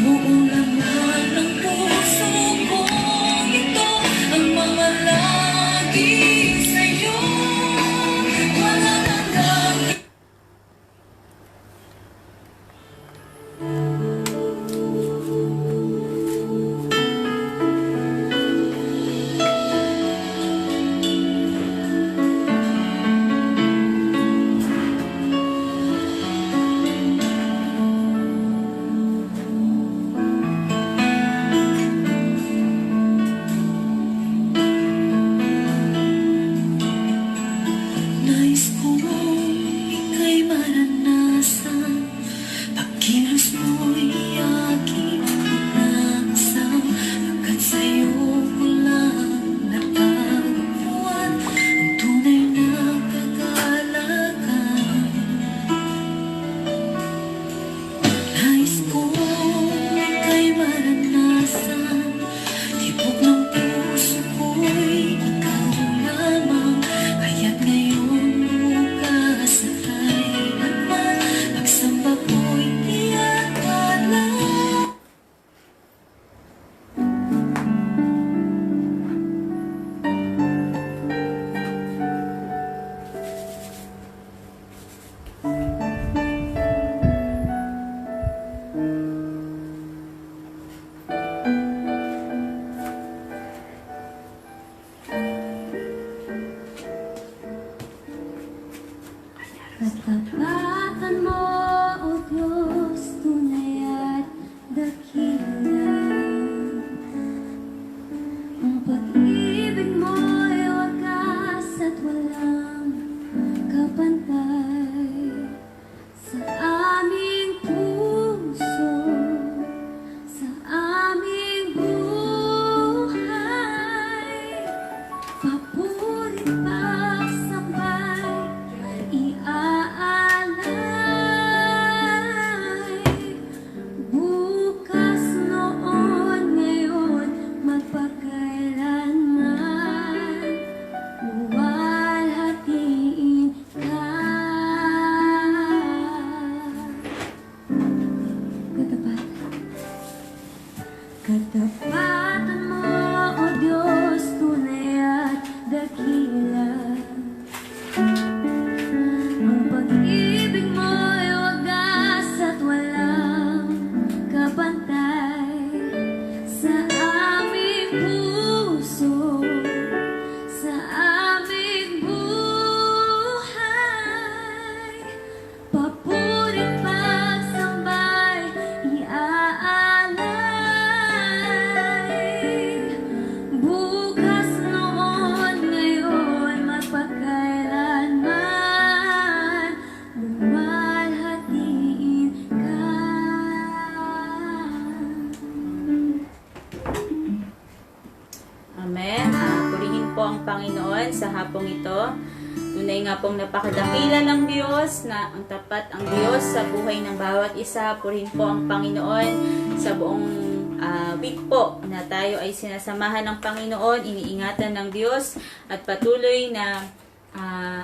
Buong laman ng puso kong ito ang mamalagi sa'yo. Wala hanggang nais kong ika'y maranasan. Pagkilos mo'y aking pag-aasam. Hanggang sa'yo ko lang natagpuan ang tunay na kagalakan. Nais kong ika'y maranasan. Tibok ng puso ko'y ikaw lamang. Kaya't ngayon, bukas at kailanman, pagsamba ko'y tiyak alam. Katapatan mo, O Diyos, tunay at dakila. Ang pag-ibig mo'y wagas at walang kapantay. Sa aming puso, sa aming buhay, papurit pagsambay, iaalay. Bukas, noon, ngayon, magpakailanman, luwalhatiin ka. Katapatan mo, O Diyos, tunay at dakila. Ang pag-ibig mo'y wagas at walang kapantay. Sa aming puso, sa aming buhay, papurit pagsambay, iaalay. Bukas, noon, ngayon, magpakailanman, luwalhatiin ka. Amen. Purihin po ang Panginoon sa hapong ito. Tunay nga pong napakadakila ng Diyos, na ang tapat ang Diyos sa buhay ng bawat isa. Purihin po ang Panginoon sa buong week po na tayo ay sinasamahan ng Panginoon, iniingatan ng Diyos, at patuloy na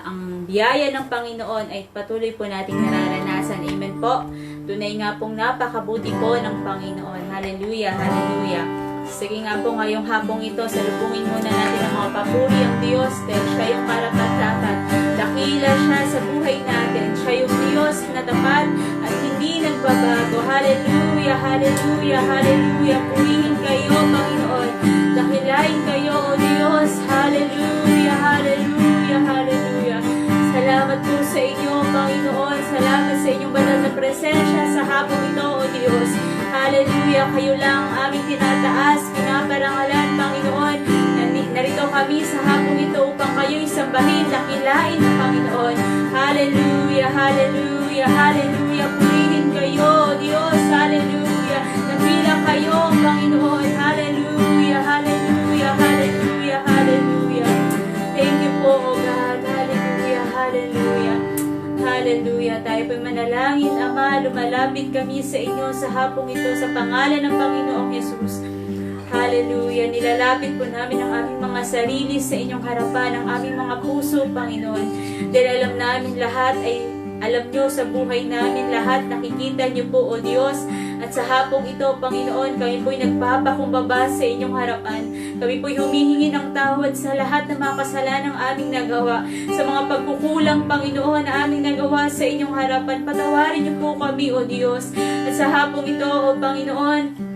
ang biyaya ng Panginoon ay patuloy po nating nararanasan. Amen po. Tunay nga pong napakabuti po ng Panginoon. Hallelujah, hallelujah. Sige nga po ngayong hapong ito, salubungin muna natin ang mga papuri ang Diyos dahil siya yung karapat-dapat. Dakila siya sa buhay natin. Siya yung Diyos na tapat at hindi nagbabago. Hallelujah, hallelujah, hallelujah. Purihin kayo, Panginoon. Dakilain kayo, O Diyos. Hallelujah, hallelujah, hallelujah. Salamat po sa inyo, Panginoon. Salamat sa inyong banal na presensya sa hapong ito, O Diyos. Hallelujah, kayo lang ang aming tinataas, pinaparangalan, Panginoon. Narito kami sa hapong ito upang kayo'y sambahin, dakilain ng Panginoon. Hallelujah, hallelujah, hallelujah. Purihin kayo, Diyos. Hallelujah. Nagbilang kayo, Panginoon. Hallelujah, hallelujah, hallelujah, hallelujah. Thank you po, O God. Hallelujah, hallelujah. Hallelujah. Tayo po'y manalangin, Ama. Lumalapit kami sa inyo sa hapong ito sa pangalan ng Panginoong Yesus. Hallelujah. Nilalapit po namin ang aming mga sarili sa inyong harapan, ang aming mga puso, Panginoon. Dahil alam namin lahat ay Alam nyo sa buhay namin lahat, nakikita nyo po, O Diyos. At sa hapong ito, Panginoon, kami po'y nagpapakumbaba sa inyong harapan. Kami po'y humihingi ng tawad sa lahat ng mga kasalanang aming nagawa. Sa mga pagkukulang, Panginoon, na aming nagawa sa inyong harapan. Patawarin niyo po kami, O Diyos. At sa hapong ito, O Panginoon,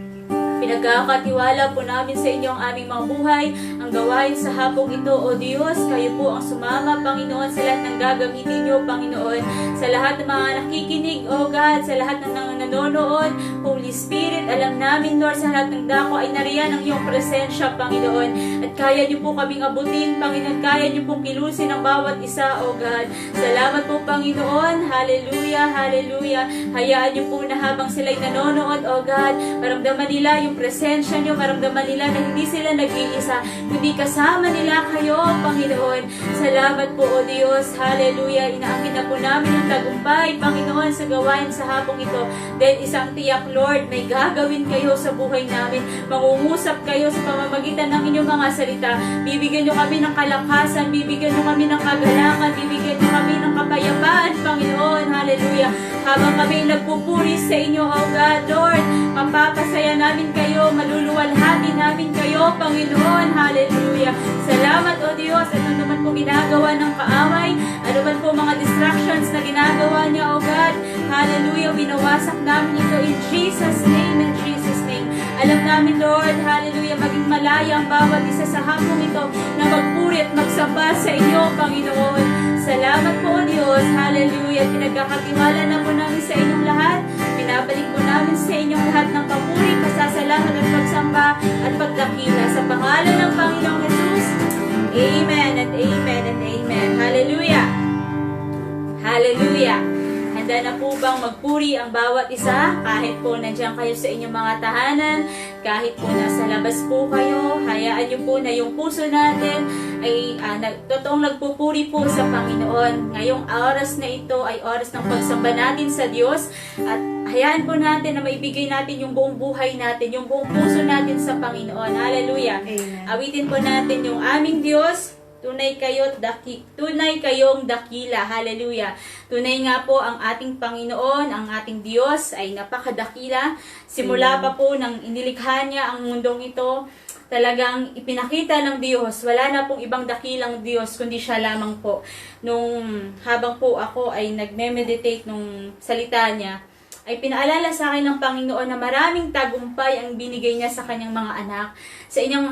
pinagkakatiwala po namin sa inyo ang aming mga buhay, ang gawain sa hapong ito, O Diyos. Kayo po ang sumama, Panginoon, sa lahat ng gagamitin niyo, Panginoon. Sa lahat ng mga nakikinig, O God, sa lahat ng nanonood, Holy Spirit, alam namin, Lord, sa lahat ng dako ay nariyan ang iyong presensya, Panginoon. At kaya niyo po kaming abutin, Panginoon. Kaya niyo pong kilusin ang bawat isa, O God. Salamat po, Panginoon. Hallelujah, hallelujah. Hayaan niyo po na habang sila'y nanonood, O God, maramdaman nila yung presensya niyo, maramdaman nila na hindi sila nag-iisa, kundi kasama nila kayo, Panginoon. Salamat po, O Diyos. Hallelujah. Inaangkin na po namin yung tagumpay, Panginoon, sa gawain sa hapong ito. Dahil isang tiyak, Lord, may gagawin kayo sa buhay namin. Mangungusap kayo sa pamamagitan ng inyong mga salita. Bibigyan niyo kami ng kalakasan, bibigyan niyo kami ng kagalakan, bibigyan niyo kami ng kapayapaan, Panginoon. Hallelujah. Habang kami nagpupuri sa inyo, O God, Lord, mapapasaya namin kayo, maluluwalhati namin kayo, Panginoon. Hallelujah. Salamat, O Diyos. Ano naman po ginagawa ng kaaway, ano man po mga distractions na ginagawa niya, O God. Hallelujah. Binawasak namin ito in Jesus' name, in Jesus' name. Alam namin, Lord, hallelujah, maging malaya ang bawat isa sa hapong ito na magpuri at magsamba sa inyo, Panginoon. Salamat po, O Diyos. Hallelujah. Pinagkakatiwala na po namin sa inyong lahat. Pinabalik po namin sa inyong lahat ng papuri, pasasalamat at pagsamba at pagdakila. Sa pangalan ng Panginoong Jesus. Amen and amen and amen. Hallelujah. Hallelujah. Handa na po bang magpuri ang bawat isa? Kahit po nandiyan kayo sa inyong mga tahanan, kahit po nasa labas po kayo, hayaan niyo po na yung puso natin ay totoong nagpupuri po sa Panginoon. Ngayong oras na ito ay oras ng pagsamba natin sa Diyos at hayaan po natin na maibigay natin yung buong buhay natin, yung buong puso natin sa Panginoon. Hallelujah. Amen. Awitin po natin yung aming Diyos. Tunay kayong dakila. Hallelujah. Tunay nga po ang ating Panginoon, ang ating Diyos ay napakadakila. Simula pa po nang inilikha niya ang mundong ito, talagang ipinakita ng Diyos. Wala na pong ibang dakilang Diyos, kundi siya lamang po. Habang po ako ay nagme-meditate nung salita niya, ay pinaalala sa akin ng Panginoon na maraming tagumpay ang binigay niya sa kanyang mga anak,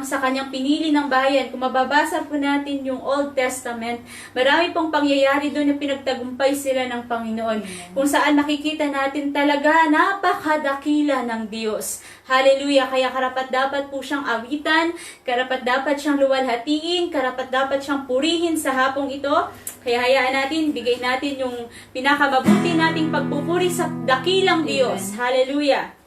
sa kanyang pinili ng bayan. Kung mababasa po natin yung Old Testament, marami pong pangyayari doon na pinagtagumpay sila ng Panginoon. Kung saan makikita natin talaga napakadakila ng Diyos. Hallelujah! Kaya karapat-dapat po siyang awitan, karapat-dapat siyang luwalhatiin, karapat-dapat siyang purihin sa hapong ito. Kaya hayaan natin, bigay natin yung pinakamabuti nating pagpupuri sa dakilang Diyos. Hallelujah!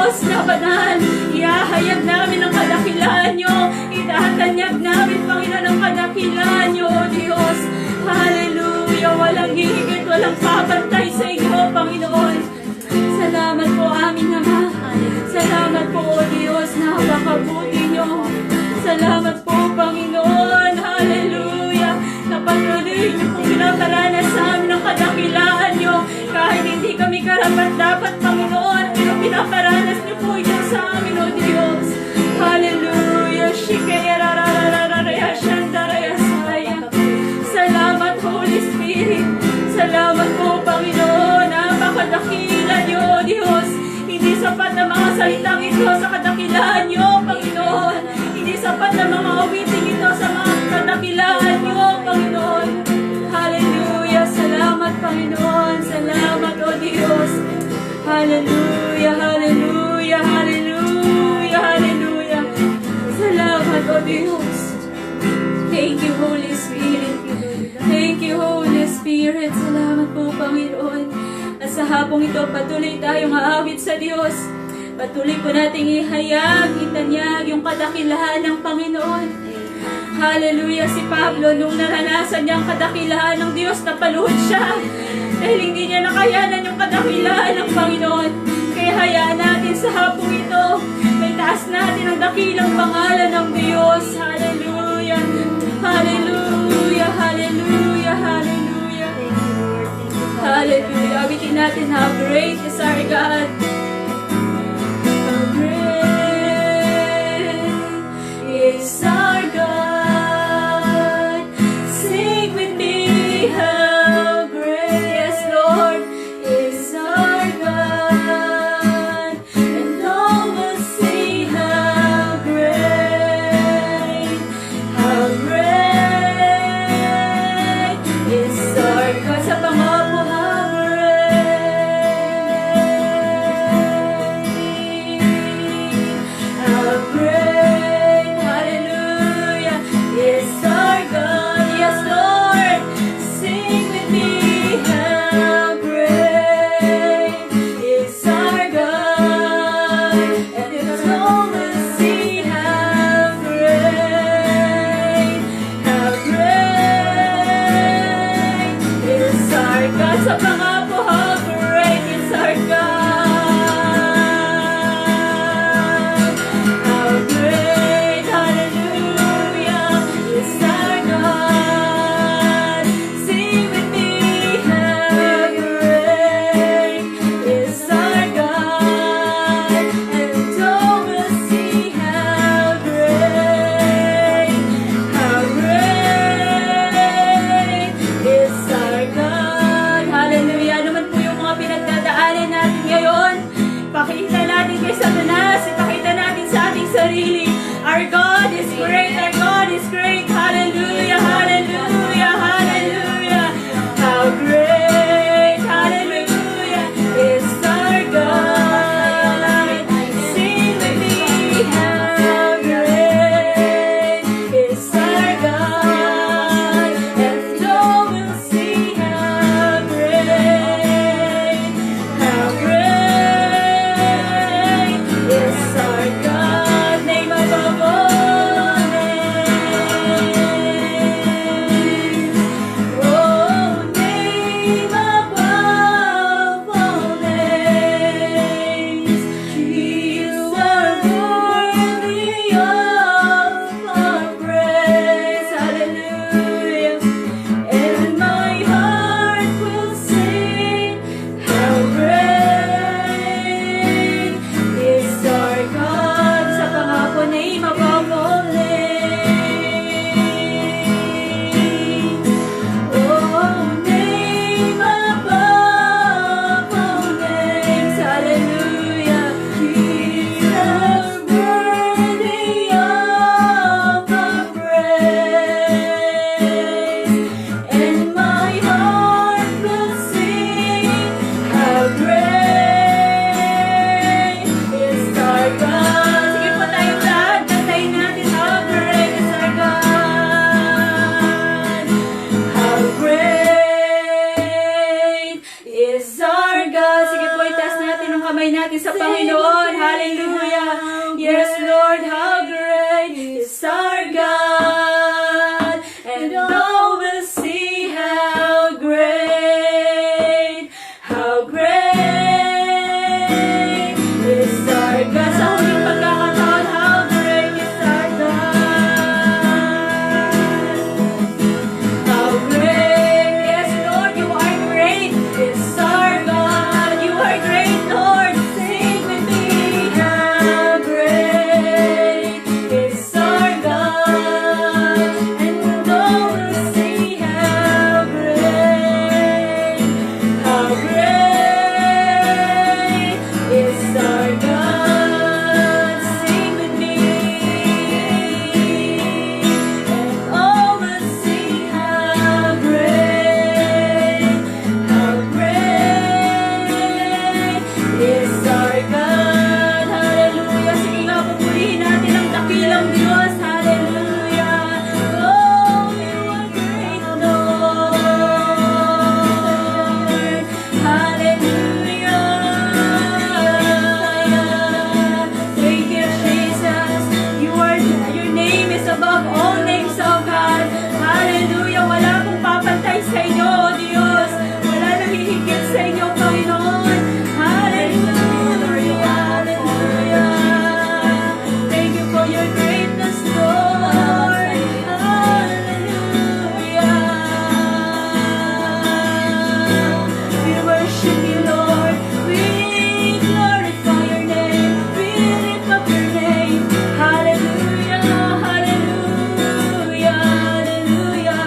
Diyos na banal. Iahayag namin ang kadakilaan nyo. Itatanyag namin, Panginoon, ang kadakilaan nyo, O Diyos. Hallelujah. Walang higit, walang papantay sa inyo, Panginoon. Salamat po aming Ama. Salamat po, O Diyos, napakabuti nyo. Salamat po, Panginoon. Hallelujah. Napatuloy niyo pong pinaparanas sa amin ang kadakilaan nyo. Kahit hindi kami karapat-dapat, Panginoon, pero pinaparanas niyo po ito sa amin, O Diyos. Hallelujah. Salamat, Holy Spirit. Salamat po, Panginoon. Napakadakila niyo, O Diyos. Hindi sapat na mga salitang ito sa kadakilaan niyo, Panginoon. Hindi sapat na mga awiting ito sa mga kadakilaan niyo, Panginoon. Hallelujah. Salamat, Panginoon. Salamat, O Diyos. Hallelujah, hallelujah, hallelujah, hallelujah. Salamat, O Diyos. Thank you, Holy Spirit. Thank you, Holy Spirit. Salamat po, Panginoon. At sa hapong ito, patuloy tayong aawit sa Diyos. Patuloy po nating ihayag, itanyag yung kadakilahan ng Panginoon. Hallelujah. Si Pablo, nung naranasan niya ang kadakilahan ng Diyos, napaluhod siya. Dahil hindi niya nakayanan yung kadakilahan ng Panginoon. Kaya hayaan natin sa hapong ito, may taas natin ang dakilang pangalan ng Diyos. Hallelujah. Hallelujah. Hallelujah. Hallelujah. Hallelujah. Awitin natin, how great is our God. How great is our God. Sing with me, how great, yes Lord, is our God. And all will see how great is our God. Sa pangako, how great, hallelujah, is our God. Yes, Lord, sing with me, how great is our God. And it's all will see how great is our God. Sa pangako, how great is our God. How great, hallelujah, is our God. Sing with me, how great is our God. And all will see how great is our God. Hallelujah. Ano man po yung mga pinagdadaanan natin ngayon, pakita natin kay Satanas, ipakita natin sa ating sarili. Our God is great, our God is great. Hallelujah, hallelujah, hallelujah. How great, hallelujah, is our God. Sing with me, how great is our God. And all will see how great is our God. Name above all names. Oh, name above all names. You are worthy of our praise. Hallelujah. And my heart will sing, how great is our God. Sa pangako, name above all names. Oh, name above all names. Hallelujah. You are worthy of our praise. And my heart will sing, how great is our God. Sige po tayong lahat, kantahin natin, how great is our God. How great is our God. Sige po, itaas natin ang kamay natin sa Panginoon. Hallelujah. hallelujah. Yes, Lord, how great is our God, and all will see how great is our God. Sa huling pagkakataon, how great is our God. How great, yes Lord, you are great, is our God. You are great, Lord. Sing with me. How great is our God, and all will see how great is our God. Sing with me. And all will see how great is our God. Hallelujah. Sige nga, pupurihin natin ang dakilang Diyos. Hallelujah. Oh, you are great, Lord. Hallelujah. Thank you, Jesus. Your name is above all names, oh God. Hallelujah. Wala pong papantay sa inyo, oh Diyos. Wala nang hihigit sa inyo, Panginoon. Hallelujah. Hallelujah. Thank you for your greatness, Lord. Hallelujah. We worship you, Lord. We glorify your name. We lift up your name. Hallelujah. Hallelujah. Hallelujah.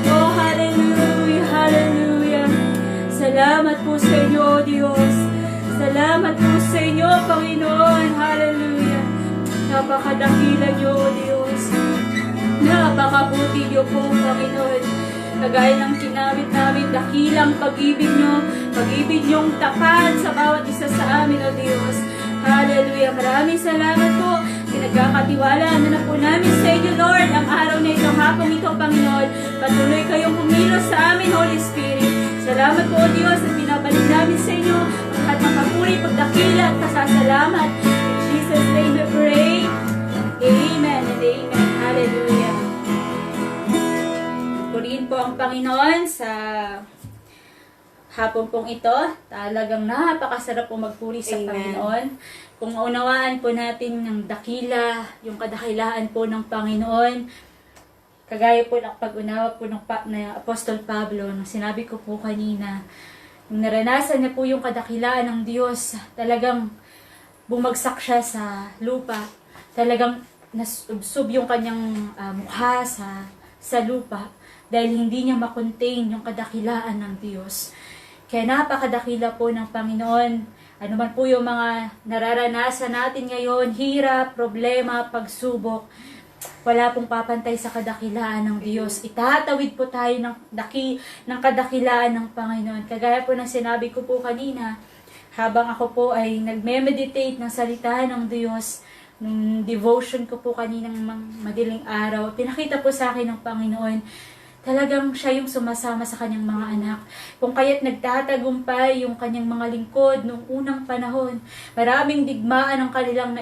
Oh, hallelujah. Hallelujah. Salamat po sa inyo, O Diyos. Salamat po sa inyo, Panginoon. Hallelujah. Napakadakila niyo, O Diyos. Napakabuti niyo po, Panginoon. Kagaya ng kinamit namin, dakilang pag-ibig niyo, pag-ibig niyong tapat sa bawat isa sa amin, O Diyos. Hallelujah. Maraming salamat po. Pinagkakatiwalaan na po namin sa inyo, Lord, ang araw na ito, hapong ito, Panginoon. Patuloy kayong kumilos sa amin, Holy Spirit. Salamat po, O Diyos, at binabalik namin sa inyo ang lahat ng papuri, pagdakila at pasasalamat. In Jesus' name we pray. Amen and amen. Hallelujah. Purihin po ang Panginoon sa hapon pong ito. Talagang napakasarap po magpuri sa Amen. Panginoon. Kung maunawaan po natin ng dakila, yung kadakilaan po ng Panginoon, kagaya po ng pag-unawa po ng Apostol Pablo, nung sinabi ko po kanina, nung naranasan niya po yung kadakilaan ng Diyos, talagang bumagsak siya sa lupa. Talagang nasubsob yung kanyang mukha sa lupa dahil hindi niya makontain yung kadakilaan ng Diyos. Kaya napakadakila po ng Panginoon. Ano man po yung mga nararanasan natin ngayon, hirap, problema, pagsubok, wala pong papantay sa kadakilaan ng Diyos. Itatawid po tayo ng kadakilaan ng Panginoon. Kagaya po ng sinabi ko po kanina, habang ako po ay nagme-meditate ng salita ng Diyos, nung devotion ko po kaninang madaling araw, pinakita po sa akin ng Panginoon, talagang siya yung sumasama sa kanyang mga anak. Kung kaya't nagtatagumpay yung kanyang mga lingkod nung unang panahon, maraming digmaan ang kanilang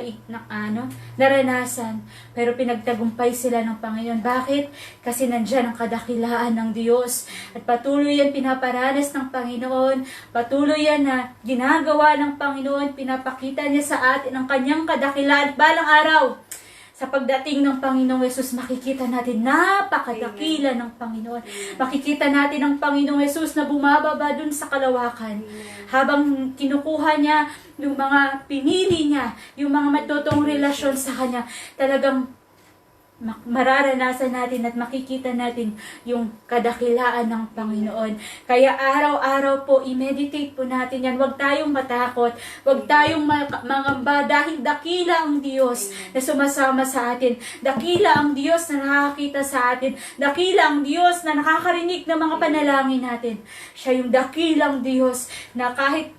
naranasan, pero pinagtagumpay sila ng Panginoon. Bakit? Kasi nandyan ang kadakilaan ng Diyos. At patuloy yan pinaparanas ng Panginoon, patuloy yan na ginagawa ng Panginoon, pinapakita niya sa atin ang kanyang kadakilaan. Balang araw, sa pagdating ng Panginoong Yesus, makikita natin napakadakila ng Panginoon. Makikita natin ang Panginoong Yesus na bumababa dun sa kalawakan. Habang kinukuha niya yung mga pinili niya, yung mga matutong relasyon sa Kanya, talagang mararanasan natin at makikita natin yung kadakilaan ng Panginoon. Kaya araw-araw po, i-meditate po natin yan. Huwag tayong matakot, huwag tayong mangamba dahil dakila ang Diyos na sumasama sa atin. Dakila ang Diyos na nakakita sa atin. Dakila ang Diyos na nakakarinig ng mga panalangin natin. Siya yung dakilang Diyos na kahit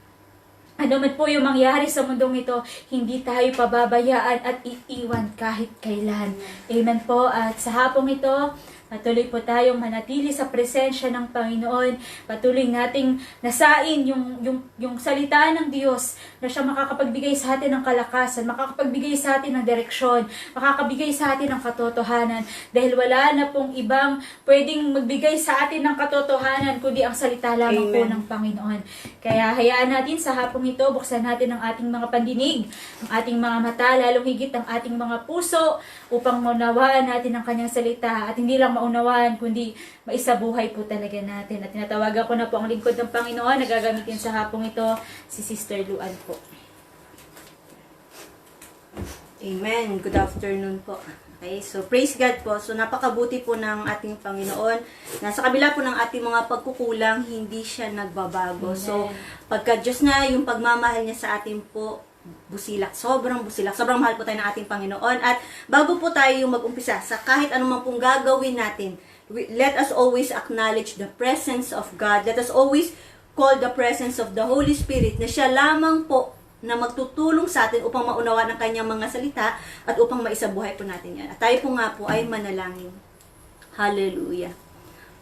ano man po yung mangyari sa mundong ito, hindi tayo pababayaan at iiwan kahit kailan. Amen po. At sa hapong ito, Patuloy po tayong manatili sa presensya ng Panginoon. Patuloy nating nasain yung salita ng Diyos na siya makakapagbigay sa atin ng kalakasan, makakapagbigay sa atin ng direksyon, makakabigay sa atin ng katotohanan. Dahil wala na pong ibang pwedeng magbigay sa atin ng katotohanan kundi ang salita lamang po ng Panginoon. Kaya hayaan natin sa hapong ito, buksan natin ang ating mga pandinig, ang ating mga mata, lalong higit ang ating mga puso upang maunawaan natin ang kanyang salita at hindi lang maunawaan kundi maisabuhay po talaga natin. At tinatawagan ko na po ang lingkod ng Panginoon na gagamitin sa hapong ito, si Sister Luan po. Amen. Good afternoon po. Okay, so praise God po. So napakabuti po ng ating Panginoon. Nasa kabila po ng ating mga pagkukulang, hindi siya nagbabago. Amen. So pagka Diyos na yung pagmamahal niya sa atin po, busilak. Sobrang mahal po tayo ng ating Panginoon. At bago po tayo mag-umpisa sa kahit anumang pong gagawin natin, let us always acknowledge the presence of God. Let us always call the presence of the Holy Spirit na siya lamang po na magtutulong sa atin upang maunawaan ang kanyang mga salita at upang maisabuhay po natin yan. At tayo po nga po ay manalangin. Hallelujah.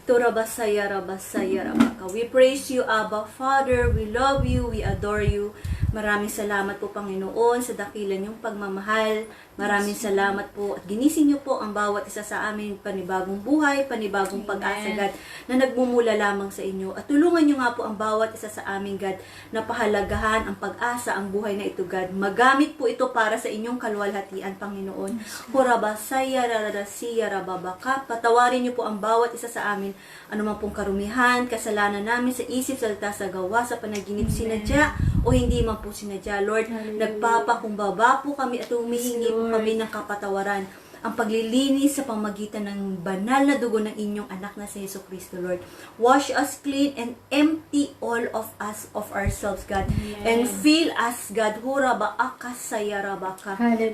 Turabasaya rabasaya rabaka. We praise you, Abba Father. We love you. We adore you. Maraming salamat po, Panginoon, sa dakilan yung pagmamahal. Maraming salamat po at ginising niyo po ang bawat isa sa amin, panibagong buhay, panibagong pag-asa, God, na nagmumula lamang sa inyo. At tulungan niyo nga po ang bawat isa sa amin, God, na pahalagahan ang pag-asa, ang buhay na ito, God. Magamit po ito para sa inyong kalwalhatian, Panginoon. Kurabasaya rarasiya rababaka. Patawarin niyo po ang bawat isa sa amin, anuman pong karumihan, kasalanan namin sa isip, salita, sa gawa, sa panaginip, sinadya o hindi man po sinadya. Lord, nagpapakumbaba po kami at humihingi po kami ng kapatawaran. Ang paglilinis sa pamagitan ng banal na dugo ng inyong anak na si Yesu Cristo, Lord. Wash us clean and empty all of us of ourselves, God. Amen. And fill us, God.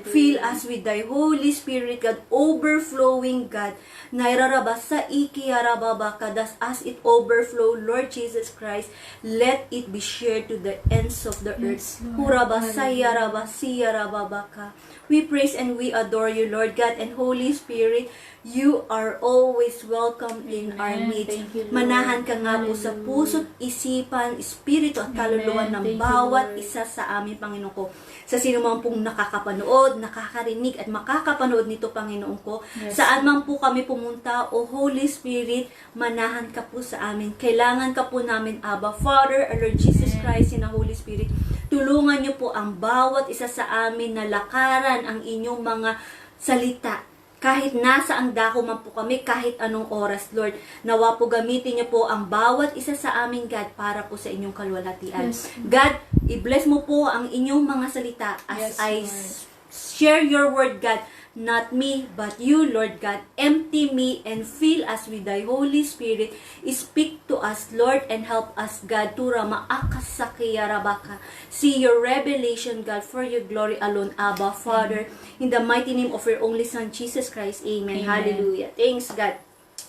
Fill us with thy Holy Spirit, God. Overflowing, God. Nairarabasa ikiyarababaka. As it overflow, Lord Jesus Christ, let it be shared to the ends of the earth. Hurabasayarabasiyarababaka. We praise and we adore you, Lord God, and Holy Spirit, you are always welcome in our midst. Thank you, Lord. Manahan ka nga po sa puso't isipan, espiritu at kaluluwa ng Thank you, bawat Lord. isa sa amin, Panginoon ko. Sa sino man pong nakakapanood, nakakarinig at makakapanood nito, Panginoon ko. Yes. Saan man po kami pumunta, O Holy Spirit, manahan ka po sa amin. Kailangan ka po namin, Abba Father, our Lord Jesus Christ, and the Holy Spirit. Tulungan niyo po ang bawat isa sa amin na lakaran ang inyong mga salita. Kahit nasa ang dako man po kami, kahit anong oras, Lord, nawa po gamitin niyo po ang bawat isa sa amin, God, para po sa inyong kalwalhatian. Yes. God, i-bless mo po ang inyong mga salita as Yes, I Lord. share your word, God. Not me, but you, Lord God. Empty me and fill us with thy Holy Spirit. Speak to us, Lord, and help us, God, to ramaakasakiyarabaka. See your revelation, God, for your glory alone, Abba, Father. In the mighty name of your only Son, Jesus Christ. Amen. Amen. Hallelujah. Thanks, God.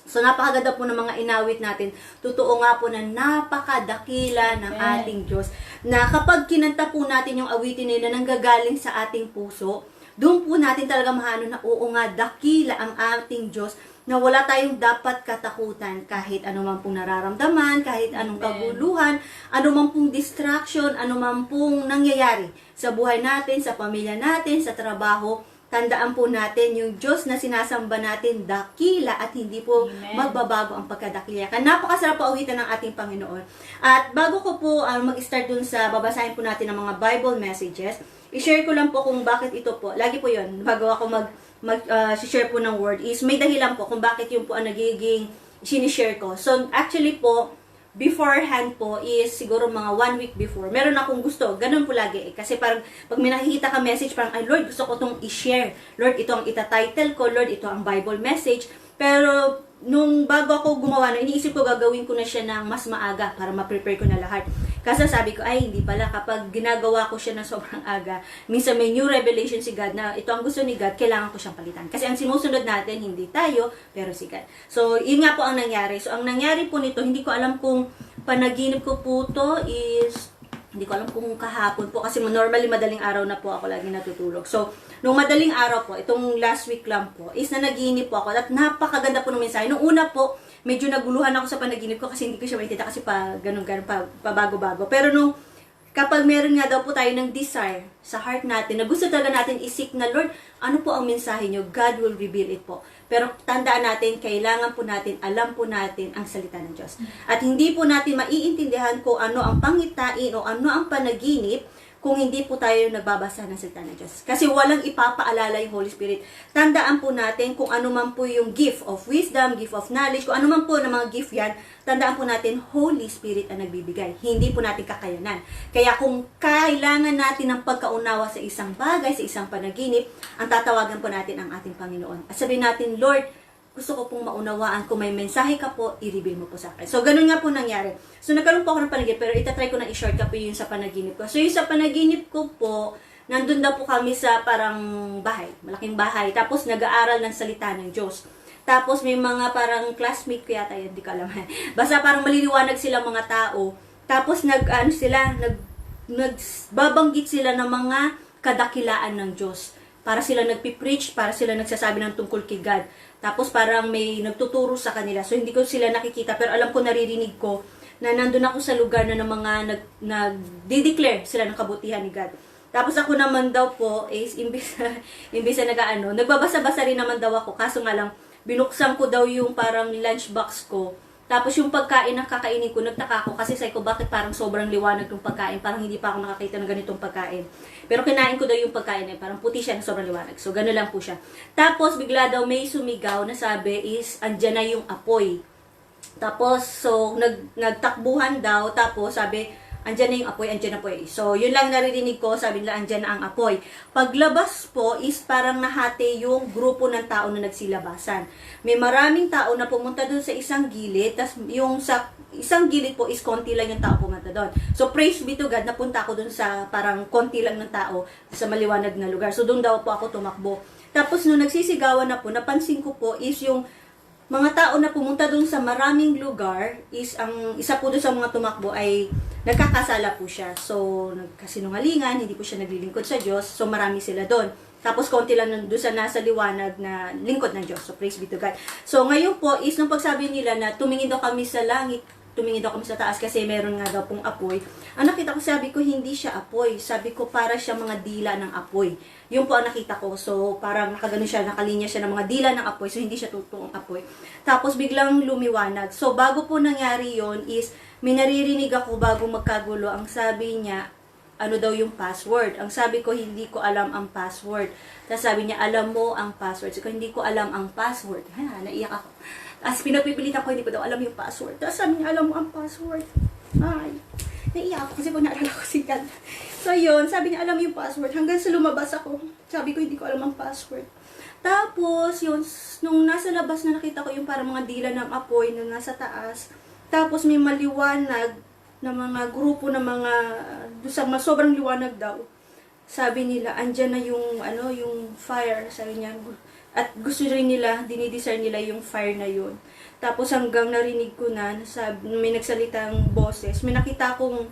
So, napakaganda po ng mga inawit natin. Totoo nga po na napakadakila ng Amen. ating Diyos. Na kapag kinanta po natin yung awitin nila nanggagaling sa ating puso, doon po natin talaga mahano na oo nga, dakila ang ating Diyos na wala tayong dapat katakutan kahit anuman pong nararamdaman, kahit anong kaguluhan, anuman pong distraction, anuman pong nangyayari sa buhay natin, sa pamilya natin, sa trabaho. Tandaan po natin yung Diyos na sinasamba natin, dakila at hindi po Amen. magbabago ang pagkadakila. Kaya napakasarap po awitan ng ating Panginoon. At bago ko po mag-start dun sa babasahin po natin ng mga Bible messages, i-share ko lang po kung bakit ito po. Lagi po yun, bago ako share po ng word, is may dahilan po kung bakit yun po ang nagiging sinishare ko. So, actually po, beforehand po is siguro mga 1 week before. Meron akong gusto. Ganun po lagi. Kasi parang pag may nakikita ka message, parang, ay Lord, gusto ko itong i-share. Lord, ito ang itatitle ko. Lord, ito ang Bible message. Pero, nung bago ako gumawa na, iniisip ko gagawin ko na siya ng mas maaga para ma-prepare ko na lahat. Kasi sabi ko, ay hindi pala, kapag ginagawa ko siya ng sobrang aga, minsan may new revelation si God na ito ang gusto ni God, kailangan ko siyang palitan. Kasi ang sinusunod natin, hindi tayo, pero si God. So, yun nga po ang nangyari. So, ang nangyari po nito, hindi ko alam kung panaginip ko po to is Hindi ko alam kung kahapon po kasi normally madaling araw na po ako lagi natutulog. So, nung madaling araw po, itong last week lang po, is na naginip po ako at napakaganda po ng mensahe. Nung una po, medyo naguluhan ako sa panaginip ko kasi hindi ko siya maintindihan kasi pa ganun-ganun, pa bago-bago. Pero nung kapag meron nga daw po tayo ng desire sa heart natin, na gusto talaga natin isik na, Lord, ano po ang mensahe nyo? God will reveal it po. Pero tandaan natin, kailangan po natin, alam po natin ang salita ng Diyos. At hindi po natin maiintindihan kung ano ang pangitain o ano ang panaginip kung hindi po tayo nagbabasa ng salita ng Diyos. Kasi walang ipapaalala yung Holy Spirit. Tandaan po natin kung ano man po yung gift of wisdom, gift of knowledge, kung ano man po ng mga gift yan, tandaan po natin, Holy Spirit ang nagbibigay. Hindi po natin kakayanan. Kaya kung kailangan natin ng pagkaunawa sa isang bagay, sa isang panaginip, ang tatawagan po natin ang ating Panginoon. At sabihin natin, Lord, gusto ko pong maunawaan, kung may mensahe ka po, i-reveal mo po sa akin. So, ganun nga po nangyari. So, nagkaroon po ako ng panaginip, pero itatry ko na i-shortcut po yun sa panaginip ko. So, yung sa panaginip ko po, nandun daw po kami sa parang bahay, malaking bahay. Tapos, nag-aaral ng salita ng Diyos. Tapos, may mga parang classmate ko yata yun, di ko alam. Basta parang maliliwanag sila mga tao. Tapos, nagbabanggit sila ng mga kadakilaan ng Diyos. Para sila nagpipreach, para sila nagsasabi ng tungkol kay God. Tapos parang may nagtuturo sa kanila. So hindi ko sila nakikita pero alam ko, naririnig ko na nandun ako sa lugar na ng mga nagdi-declare sila ng kabutihan ni God. Tapos ako naman daw po is imbis na nagbabasa-basa rin naman daw ako. Kaso nga lang, binuksan ko daw yung parang lunchbox ko. Tapos yung pagkain na kakainin ko, nagtaka ko kasi sabi ko, bakit parang sobrang liwanag ng pagkain? Parang hindi pa ako nakakita ng ganitong pagkain. Pero kinain ko daw yung pagkain parang puti siya na sobrang liwanag. So, gano'n lang po siya. Tapos, bigla daw may sumigaw na sabi is, andyan na yung apoy. Tapos, so, nagtakbuhan daw. Tapos, sabi, andyan na yung apoy, andyan na po eh. So, yun lang naririnig ko, sabi nila, andyan na ang apoy. Paglabas po is parang nahati yung grupo ng tao na nagsilabasan. May maraming tao na pumunta doon sa isang gilid, tas yung sa isang gilid po is konti lang yung tao pumunta doon. So, praise be to God, napunta ako doon sa parang konti lang ng tao sa maliwanag na lugar. So, doon daw po ako tumakbo. Tapos, nung nagsisigawan na po, napansin ko po is yung mga tao na pumunta doon sa maraming lugar is ang isa po doon sa mga tumakbo ay nagkakasala po siya. So, nagkasinungalingan, hindi po siya naglilingkod sa Diyos. So, marami sila doon. Tapos, konti lang doon sa nasa liwanag na lingkod ng Diyos. So, praise be to God. So, ngayon po is nung pagsabi nila na tumingin daw kami sa langit, tumingin daw kami sa taas kasi meron nga daw pong apoy. Ang nakita ko, sabi ko, hindi siya apoy. Sabi ko, para siya mga dila ng apoy. Yun po ang nakita ko. So, parang nakagano siya, nakalinya siya ng mga dila ng apoy. So, hindi siya totoong apoy. Tapos, biglang lumiwanag. So, bago po nangyari yon is, may naririnig ako bago magkagulo. Ang sabi niya, ano daw yung password. Ang sabi ko, hindi ko alam ang password. Tapos sabi niya, alam mo ang password. So, hindi ko alam ang password. Ha, naiyak ako. As pinapipilitan ko, hindi ko daw alam yung password. Tapos sabi niya, alam mo ang password. Ay, naiyak ako kasi pag naalala ko si God. So, yun, sabi niya, alam mo yung password. Hanggang sa lumabas ako, sabi ko, hindi ko alam ang password. Tapos, yun, nung nasa labas na nakita ko yung parang mga dila ng apoy na nasa taas. Tapos, may maliwanag na mga grupo na mga, sobrang liwanag daw. Sabi nila, andyan na yung, yung fire, sabi niya. At gusto rin nila, dinidesire nila yung fire na yun. Tapos hanggang narinig ko na, may nagsalitang boses, may nakita akong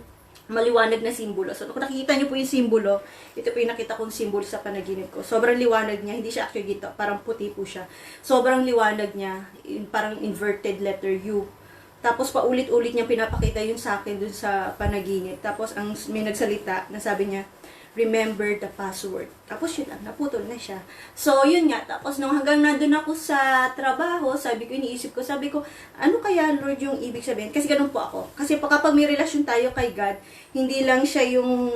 maliwanag na simbolo. So, kung nakikita niyo po yung simbolo, ito po yung nakita kong simbolo sa panaginip ko. Sobrang liwanag niya, hindi siya actually dito, parang puti po siya. Sobrang liwanag niya, parang inverted letter U. Tapos paulit-ulit niya pinapakita yun sa akin dun sa panaginip. Tapos may nagsalita na sabi niya, remember the password. Tapos yun lang, naputol na siya. So, yun nga. Tapos, nung hanggang nandun ako sa trabaho, iniisip ko, sabi ko, ano kaya, Lord, yung ibig sabihin? Kasi ganun po ako. Kasi kapag may relasyon tayo kay God, hindi lang siya yung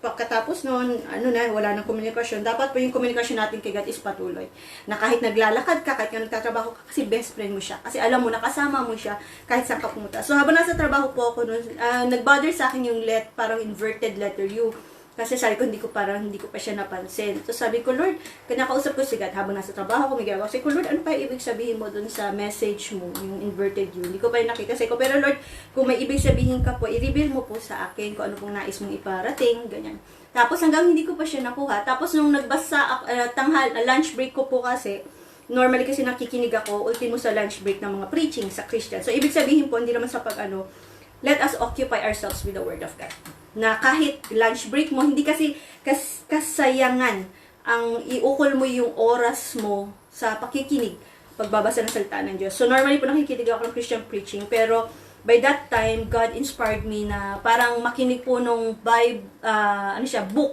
pagkatapos noon, wala nang komunikasyon. Dapat po yung komunikasyon natin kay God is patuloy. Na kahit naglalakad ka, kahit nagtatrabaho ka, kasi best friend mo siya. Kasi alam mo, nakasama mo siya kahit saan ka pumunta. So, habang nasa trabaho po ako noon, nag-bother sa akin yung parang inverted letter U. Kasi sabi ko, hindi ko pa siya napansin. So sabi ko, Lord, kinakausap ko si God habang nasa trabaho ko, may gagawa. Sabi ko, Lord, ano pa ibig sabihin mo dun sa message mo, yung inverted U? Hindi ko pa yung nakita. Sabi ko, pero Lord, kung may ibig sabihin ka po, i-reveal mo po sa akin kung ano pong nais mong iparating, ganyan. Tapos hanggang hindi ko pa siya nakuha. Tapos nung nagbasa, lunch break ko po kasi, normally kasi nakikinig ako, ultimo sa lunch break ng mga preaching sa Christian. So ibig sabihin po, hindi naman sa let us occupy ourselves with the Word of God. Na kahit lunch break mo, hindi kasi kasayangan ang iukol mo yung oras mo sa pakikinig, pagbabasa ng salita ng Diyos. So normally po nakikinig ako ng Christian preaching, pero by that time, God inspired me na parang makinig po nung book.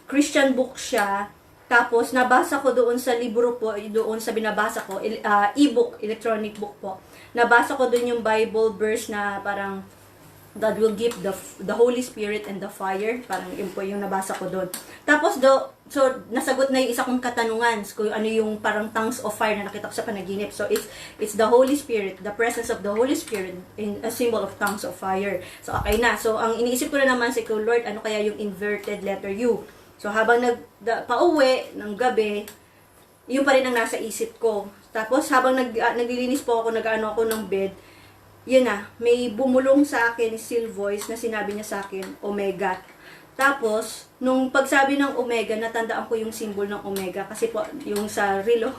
Christian book siya. Tapos, nabasa ko doon sa libro po, doon sa binabasa ko, e-book, electronic book po. Nabasa ko doon yung Bible verse na parang, God will give the Holy Spirit and the fire. Parang yun po yung nabasa ko doon. Tapos, so, nasagot na yung isa kong katanungan, kung ano yung parang tongues of fire na nakita ko sa panaginip. So, it's the Holy Spirit, the presence of the Holy Spirit in a symbol of tongues of fire. So, okay na. So, ang iniisip ko na naman si Lord, ano kaya yung inverted letter U? So, habang pauwi ng gabi, yun pa rin ang nasa isip ko. Tapos, habang naglilinis po ako, nag-ano ako ng bed, yun na, may bumulong sa akin, still voice, na sinabi niya sa akin, Omega. Tapos, nung pagsabi ng Omega, natandaan ko yung symbol ng Omega. Kasi po, yung sa relo,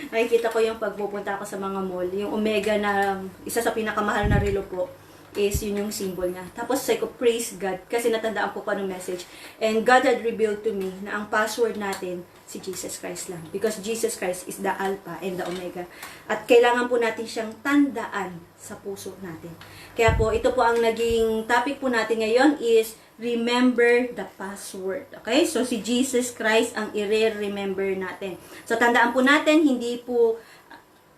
nakikita ko yung pagpupunta ako sa mga mall. Yung Omega na, isa sa pinakamahal na relo po, is yun yung symbol niya. Tapos, sabi ko, praise God. Kasi natandaan ko pa ng message. And God had revealed to me na ang password natin, si Jesus Christ lang. Because Jesus Christ is the Alpha and the Omega. At kailangan po natin siyang tandaan sa puso natin. Kaya po, ito po ang naging topic po natin ngayon is remember the password. Okay? So, si Jesus Christ ang i-remember natin. So, tandaan po natin, hindi po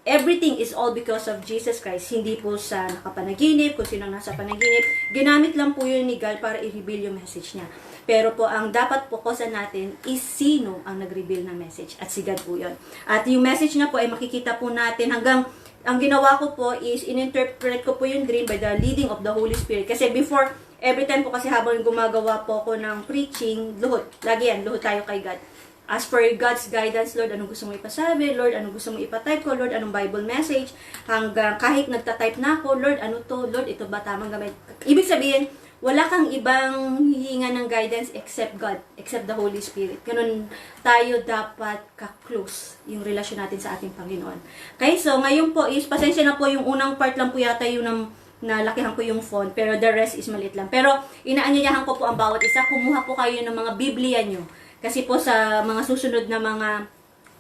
everything is all because of Jesus Christ. Hindi po sa nakapanaginip, kung sino nasa panaginip. Ginamit lang po yun ni God para i-reveal yung message niya. Pero po, ang dapat fokusan natin is sino ang nag-reveal na message. At si God po yun. At yung message niya po ay makikita po natin hanggang, ang ginawa ko po is, in-interpret ko po yung dream by the leading of the Holy Spirit. Kasi before, every time po kasi habang gumagawa po ako ng preaching, luhod. Lagi yan, luhod tayo kay God. As for God's guidance, Lord, anong gusto mo ipasabi? Lord, anong gusto mo ipatype ko? Lord, anong Bible message? Hanggang kahit nagtatype na ako, Lord, ano to? Lord, ito ba tamang gamit? Ibig sabihin, wala kang ibang hihinga ng guidance except God, except the Holy Spirit. Ganun tayo dapat ka-close yung relasyon natin sa ating Panginoon. Okay, so ngayon po is, pasensya na po yung unang part lang po yata yung nalakihan ko yung font, pero the rest is maliit lang. Pero inaanyayahan ko po ang bawat isa, kumuha po kayo ng mga Biblia nyo. Kasi po sa mga susunod na mga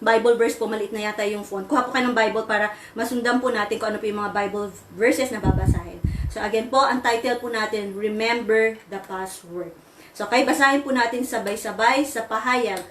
Bible verse po, maliit na yata yung font. Kuha po kayo ng Bible para masundan po natin kung ano po yung mga Bible verses na babasahin. So again po, ang title po natin, Remember the Password. So kaya basahin po natin sabay-sabay sa pahayag,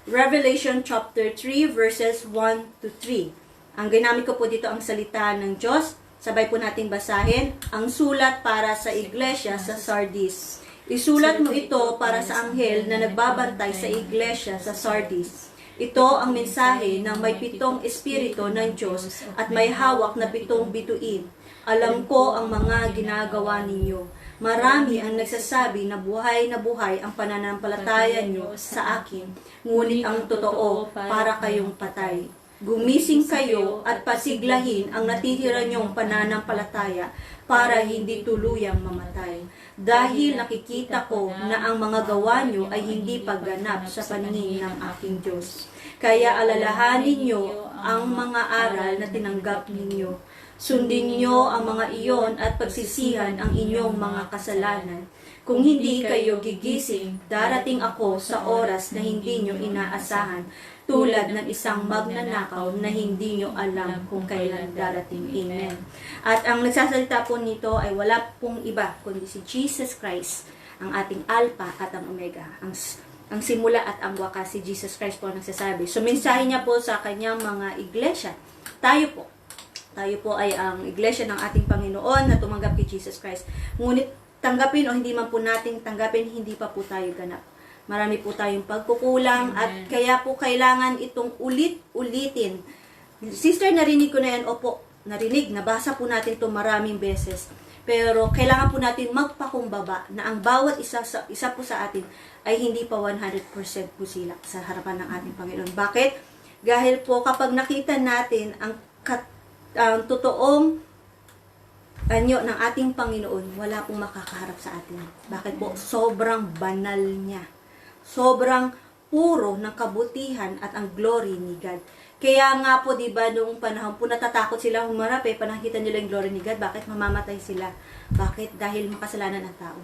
Revelation chapter 3 verses 1 to 3. Ang ginamit ko po dito ang salita ng Diyos. Sabay po natin basahin ang sulat para sa iglesia sa Sardis. Isulat mo ito para sa anghel na nagbabantay sa iglesia sa Sardis. Ito ang mensahe ng may 7 espiritu ng Diyos at may hawak na 7 bituin. Alam ko ang mga ginagawa ninyo. Marami ang nagsasabi na buhay ang pananampalataya nyo sa akin, ngunit ang totoo para kayong patay. Gumising kayo at pasiglahin ang natitira nyong pananampalataya para hindi tuluyang mamatay. Dahil nakikita ko na ang mga gawa nyo ay hindi pagganap sa paningin ng aking Diyos. Kaya alalahanin nyo ang mga aral na tinanggap ninyo. Sundin nyo ang mga iyon at pagsisihan ang inyong mga kasalanan. Kung hindi kayo gigising, darating ako sa oras na hindi nyo inaasahan, tulad ng isang magnanakaw na hindi nyo alam kung kailan darating. Amen. At ang nagsasalita po nito ay wala pong iba, kundi si Jesus Christ, ang ating Alpha at ang Omega. Ang simula at ang wakas, si Jesus Christ po ang nagsasabi. So, mensahe niya po sa kanyang mga iglesia. Tayo po ay ang iglesia ng ating Panginoon na tumanggap kay Jesus Christ. Ngunit tanggapin o hindi man po natin tanggapin, hindi pa po tayo ganap. Marami po tayong pagkukulang. Amen. At kaya po kailangan itong ulit-ulitin. Sister, narinig ko na yan. Opo, narinig. Nabasa po natin ito maraming beses. Pero kailangan po natin magpakumbaba na ang bawat isa po sa atin ay hindi pa 100% busilak sa harapan ng ating Panginoon. Bakit? Dahil po kapag nakita natin ang totoong anyo ng ating Panginoon, wala pong makakaharap sa atin. Bakit po? Sobrang banal niya. Sobrang puro ng kabutihan at ang glory ni God. Kaya nga po, di ba, noong panahon po natatakot sila humarap, panakita nila yung glory ni God. Bakit? Mamamatay sila. Bakit? Dahil makasalanan ng tao.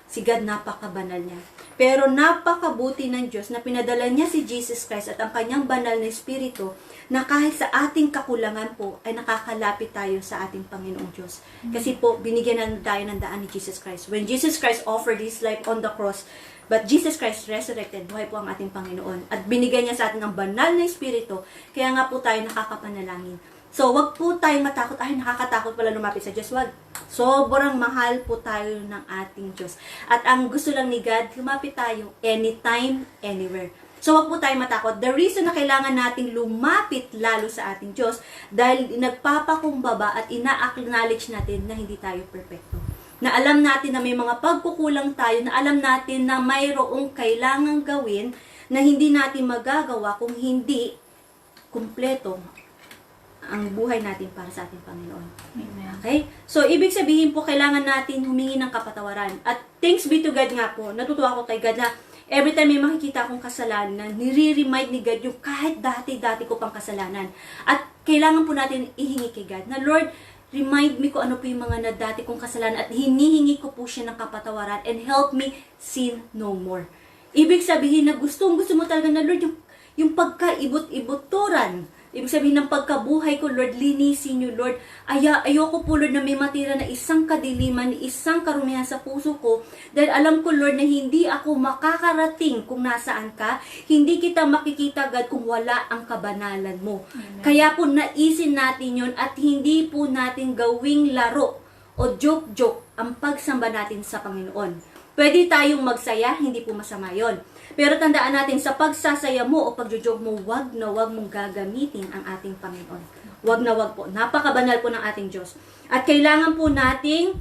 Si God, napakabanal niya. Pero napakabuti ng Diyos na pinadala niya si Jesus Christ at ang kanyang banal na Espiritu na kahit sa ating kakulangan po ay nakakalapit tayo sa ating Panginoong Diyos. Kasi po, binigyan na tayo ng daan ni Jesus Christ. When Jesus Christ offered His life on the cross, but Jesus Christ resurrected, buhay po ang ating Panginoon. At binigyan niya sa atin ng banal na Espiritu, kaya nga po tayo nakakapanalangin. So, wag po tayong matakot, ay nakakatakot pala lumapit sa Diyos. Wag. Sobrang mahal po tayo ng ating Diyos. At ang gusto lang ni God, lumapit tayo anytime, anywhere. So, wag po tayong matakot. The reason na kailangan nating lumapit lalo sa ating Diyos, dahil nagpapakumbaba at ina-acknowledge natin na hindi tayo perfecto. Na alam natin na may mga pagkukulang tayo, na alam natin na mayroong kailangang gawin na hindi natin magagawa kung hindi kumpleto ang buhay natin para sa ating Panginoon. Amen. Okay? So, ibig sabihin po, kailangan natin humingi ng kapatawaran. At thanks be to God nga po, natutuwa ako kay God na every time may makikita akong kasalanan, nire-remind ni God yung kahit dati-dati ko pang kasalanan. At kailangan po natin ihingi kay God na, Lord, remind me ko ano po yung mga dati kong kasalanan at hinihingi ko po siya ng kapatawaran and help me sin no more. Ibig sabihin na gusto mo talaga na, Lord, yung pagkaibot-iboturan, ibig sabihin ng pagkabuhay ko, Lord, linisin niyo, Lord. Ayoko po, Lord, na may matira na isang kadiliman, isang karumihan sa puso ko. Dahil alam ko, Lord, na hindi ako makakarating kung nasaan ka. Hindi kita makikita, God, kung wala ang kabanalan mo. Amen. Kaya po, naisin natin yun at hindi po natin gawing laro o joke-joke ang pagsamba natin sa Panginoon. Pwede tayong magsaya, hindi po masama yun. Pero tandaan natin, sa pagsasaya mo o pagjujog mo, wag na wag mong gagamitin ang ating Panginoon. Wag na wag po. Napakabanal po ng ating Diyos. At kailangan po nating,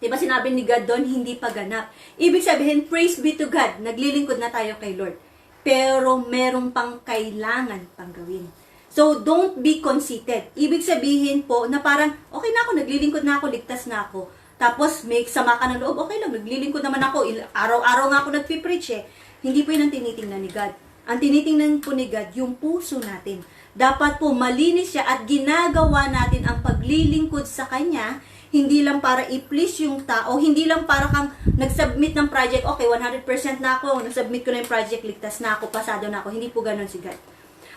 diba sinabi ni God doon, hindi paganap. Ibig sabihin, praise be to God, naglilingkod na tayo kay Lord. Pero merong pang kailangan pang gawin. So, don't be conceited. Ibig sabihin po na parang, okay na ako, naglilingkod na ako, ligtas na ako. Tapos, may sama ka ng loob, okay lang, naglilingkod naman ako, araw-araw nga ako nagpipreach eh. Hindi po yun ang tinitingnan ni God. Ang tinitingnan po ni God, yung puso natin. Dapat po malinis siya at ginagawa natin ang paglilingkod sa Kanya, hindi lang para i-please yung tao, hindi lang para kang nag-submit ng project, okay, 100% na ako, nag-submit ko na yung project, ligtas na ako, pasado na ako. Hindi po ganun si God.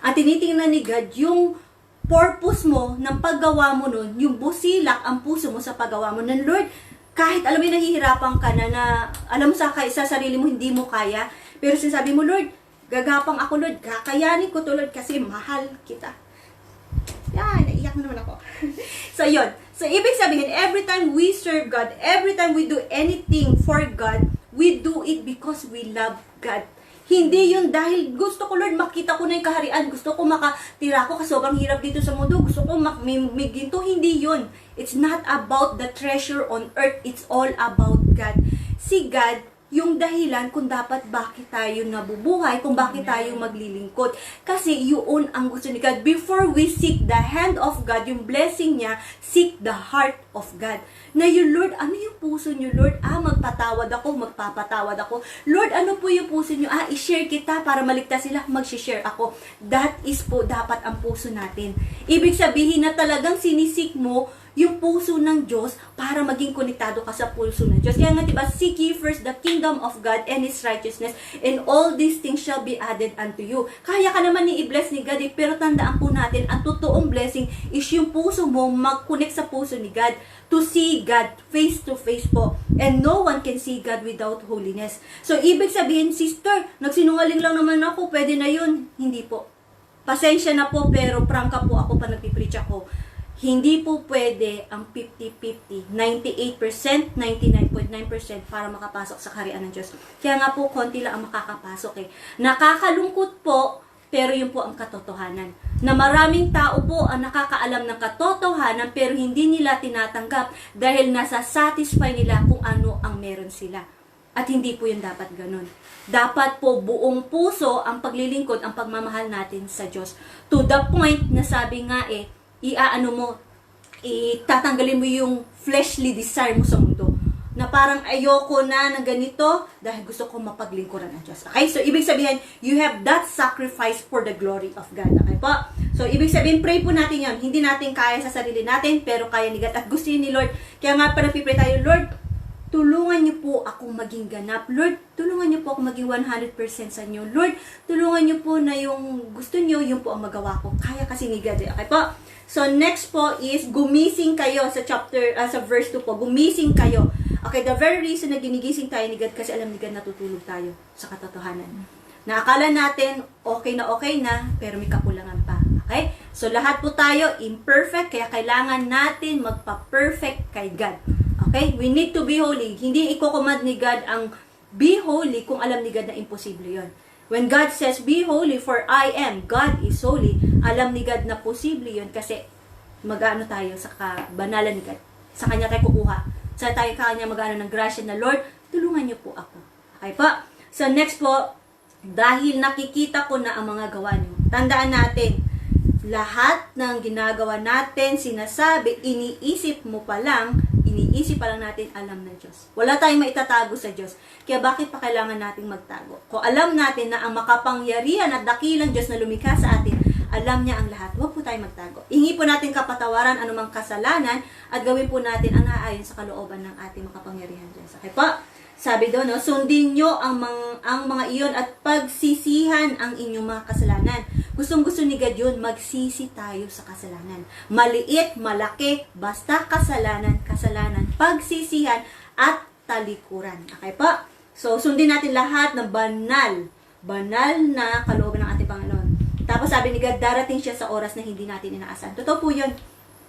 Ang tinitingnan ni God, yung purpose mo ng paggawa mo nun, yung busilak ang puso mo sa paggawa mo nun, Lord, kahit alam mo yung nahihirapan ka na alam mo sa sarili mo hindi mo kaya, pero sinasabi mo, Lord, gagapang ako, Lord, kakayanin ko to, Lord, kasi mahal kita. Yan, naiyak na naman ako. So, yun. So, ibig sabihin, every time we serve God, every time we do anything for God, we do it because we love God. Hindi yun dahil gusto ko, Lord, makita ko na yung kaharian. Gusto ko makatira ko kasi sobrang hirap dito sa mundo. Gusto ko may ginto. Hindi yun. It's not about the treasure on earth. It's all about God. Si God, yung dahilan kung dapat bakit tayo nabubuhay, kung bakit tayo maglilingkod. Kasi yun ang gusto ni God. Before we seek the hand of God, yung blessing niya, seek the heart of God. Na yung Lord, ano yung puso niyo, Lord? Magpatawad ako, magpapatawad ako. Lord, ano po yung puso niyo? I-share kita para maligtas sila, mag-share ako. That is po dapat ang puso natin. Ibig sabihin na talagang sinisik mo yung puso ng Diyos para maging konektado ka sa puso ng Diyos. Kaya nga, diba, seek ye first the kingdom of God and His righteousness, and all these things shall be added unto you. Kaya ka naman i-bless ni God, pero tandaan po natin, ang totoong blessing is yung puso mo mag-connect sa puso ni God, to see God face to face po. And no one can see God without holiness. So, ibig sabihin, sister, nagsinungaling lang naman ako, pwede na yun. Hindi po. Pasensya na po, pero prangka po ako pa nagpipreach ako. Hindi po pwede ang 50-50, 98%, 99.9% para makapasok sa kaharian ng Diyos. Kaya nga po, konti lang ang makakapasok eh. Nakakalungkot po, pero yun po ang katotohanan. Na maraming tao po ang nakakaalam ng katotohanan, pero hindi nila tinatanggap dahil nasa satisfy nila kung ano ang meron sila. At hindi po yun dapat ganun. Dapat po buong puso ang paglilingkod, ang pagmamahal natin sa Diyos. To the point na sabi nga eh, itatanggalin mo yung fleshly desire mo sa mundo. Na parang ayoko na ng ganito dahil gusto ko mapaglingkuran ng Diyos. Okay? So, ibig sabihin, you have that sacrifice for the glory of God. Okay po? So, ibig sabihin, pray po natin yan. Hindi natin kaya sa sarili natin, pero kaya ni God. At gusto ni Lord. Kaya nga pa nagpipray tayo, Lord, tulungan niyo po akong maging ganap. Lord, tulungan niyo po akong maging 100% sa inyo. Lord, tulungan niyo po na yung gusto niyo, yung po ang magawa ko. Kaya kasi ni God. Okay po? So, next po is, gumising kayo sa sa verse 2 po. Gumising kayo. Okay, the very reason na ginigising tayo ni God, kasi alam ni God natutulog tayo sa katotohanan. Naakala natin, okay na, pero may kakulangan pa. Okay? So, lahat po tayo imperfect, kaya kailangan natin magpa-perfect kay God. Okay? We need to be holy. Hindi iko-command ni God ang be holy kung alam ni God na imposible yon. When God says, be holy for I am, God is holy, alam ni God na posible yon kasi mag-ano tayo sa kabanalan ni God. Sa Kanya tayo kukuha. Sa tayo Kanya mag-ano ng grasya na, Lord, tulungan niyo po ako. Okay po? So next po, dahil nakikita ko na ang mga gawa niyo. Tandaan natin, lahat ng ginagawa natin, sinasabi, iniisip pa lang natin, alam ng Diyos. Wala tayong maitatago sa Diyos. Kaya bakit pa kailangan nating magtago? Kung alam natin na ang makapangyarihan at dakilang Diyos na lumikha sa atin, alam niya ang lahat. Huwag po tayong magtago. Hingi po natin kapatawaran anumang kasalanan at gawin po natin ang naayon sa kalooban ng ating makapangyarihan Diyos. Okay po? Sabi doon, no, sundin nyo ang mga iyon at pagsisihan ang inyong mga kasalanan. Gustong-gusto ni God yun, magsisi tayo sa kasalanan. Maliit, malaki, basta kasalanan, pagsisihan at talikuran. Okay po? So, sundin natin lahat ng banal na kalooban ng ating Panginoon. Tapos sabi ni God, darating siya sa oras na hindi natin inaasahan. Totoo po yun.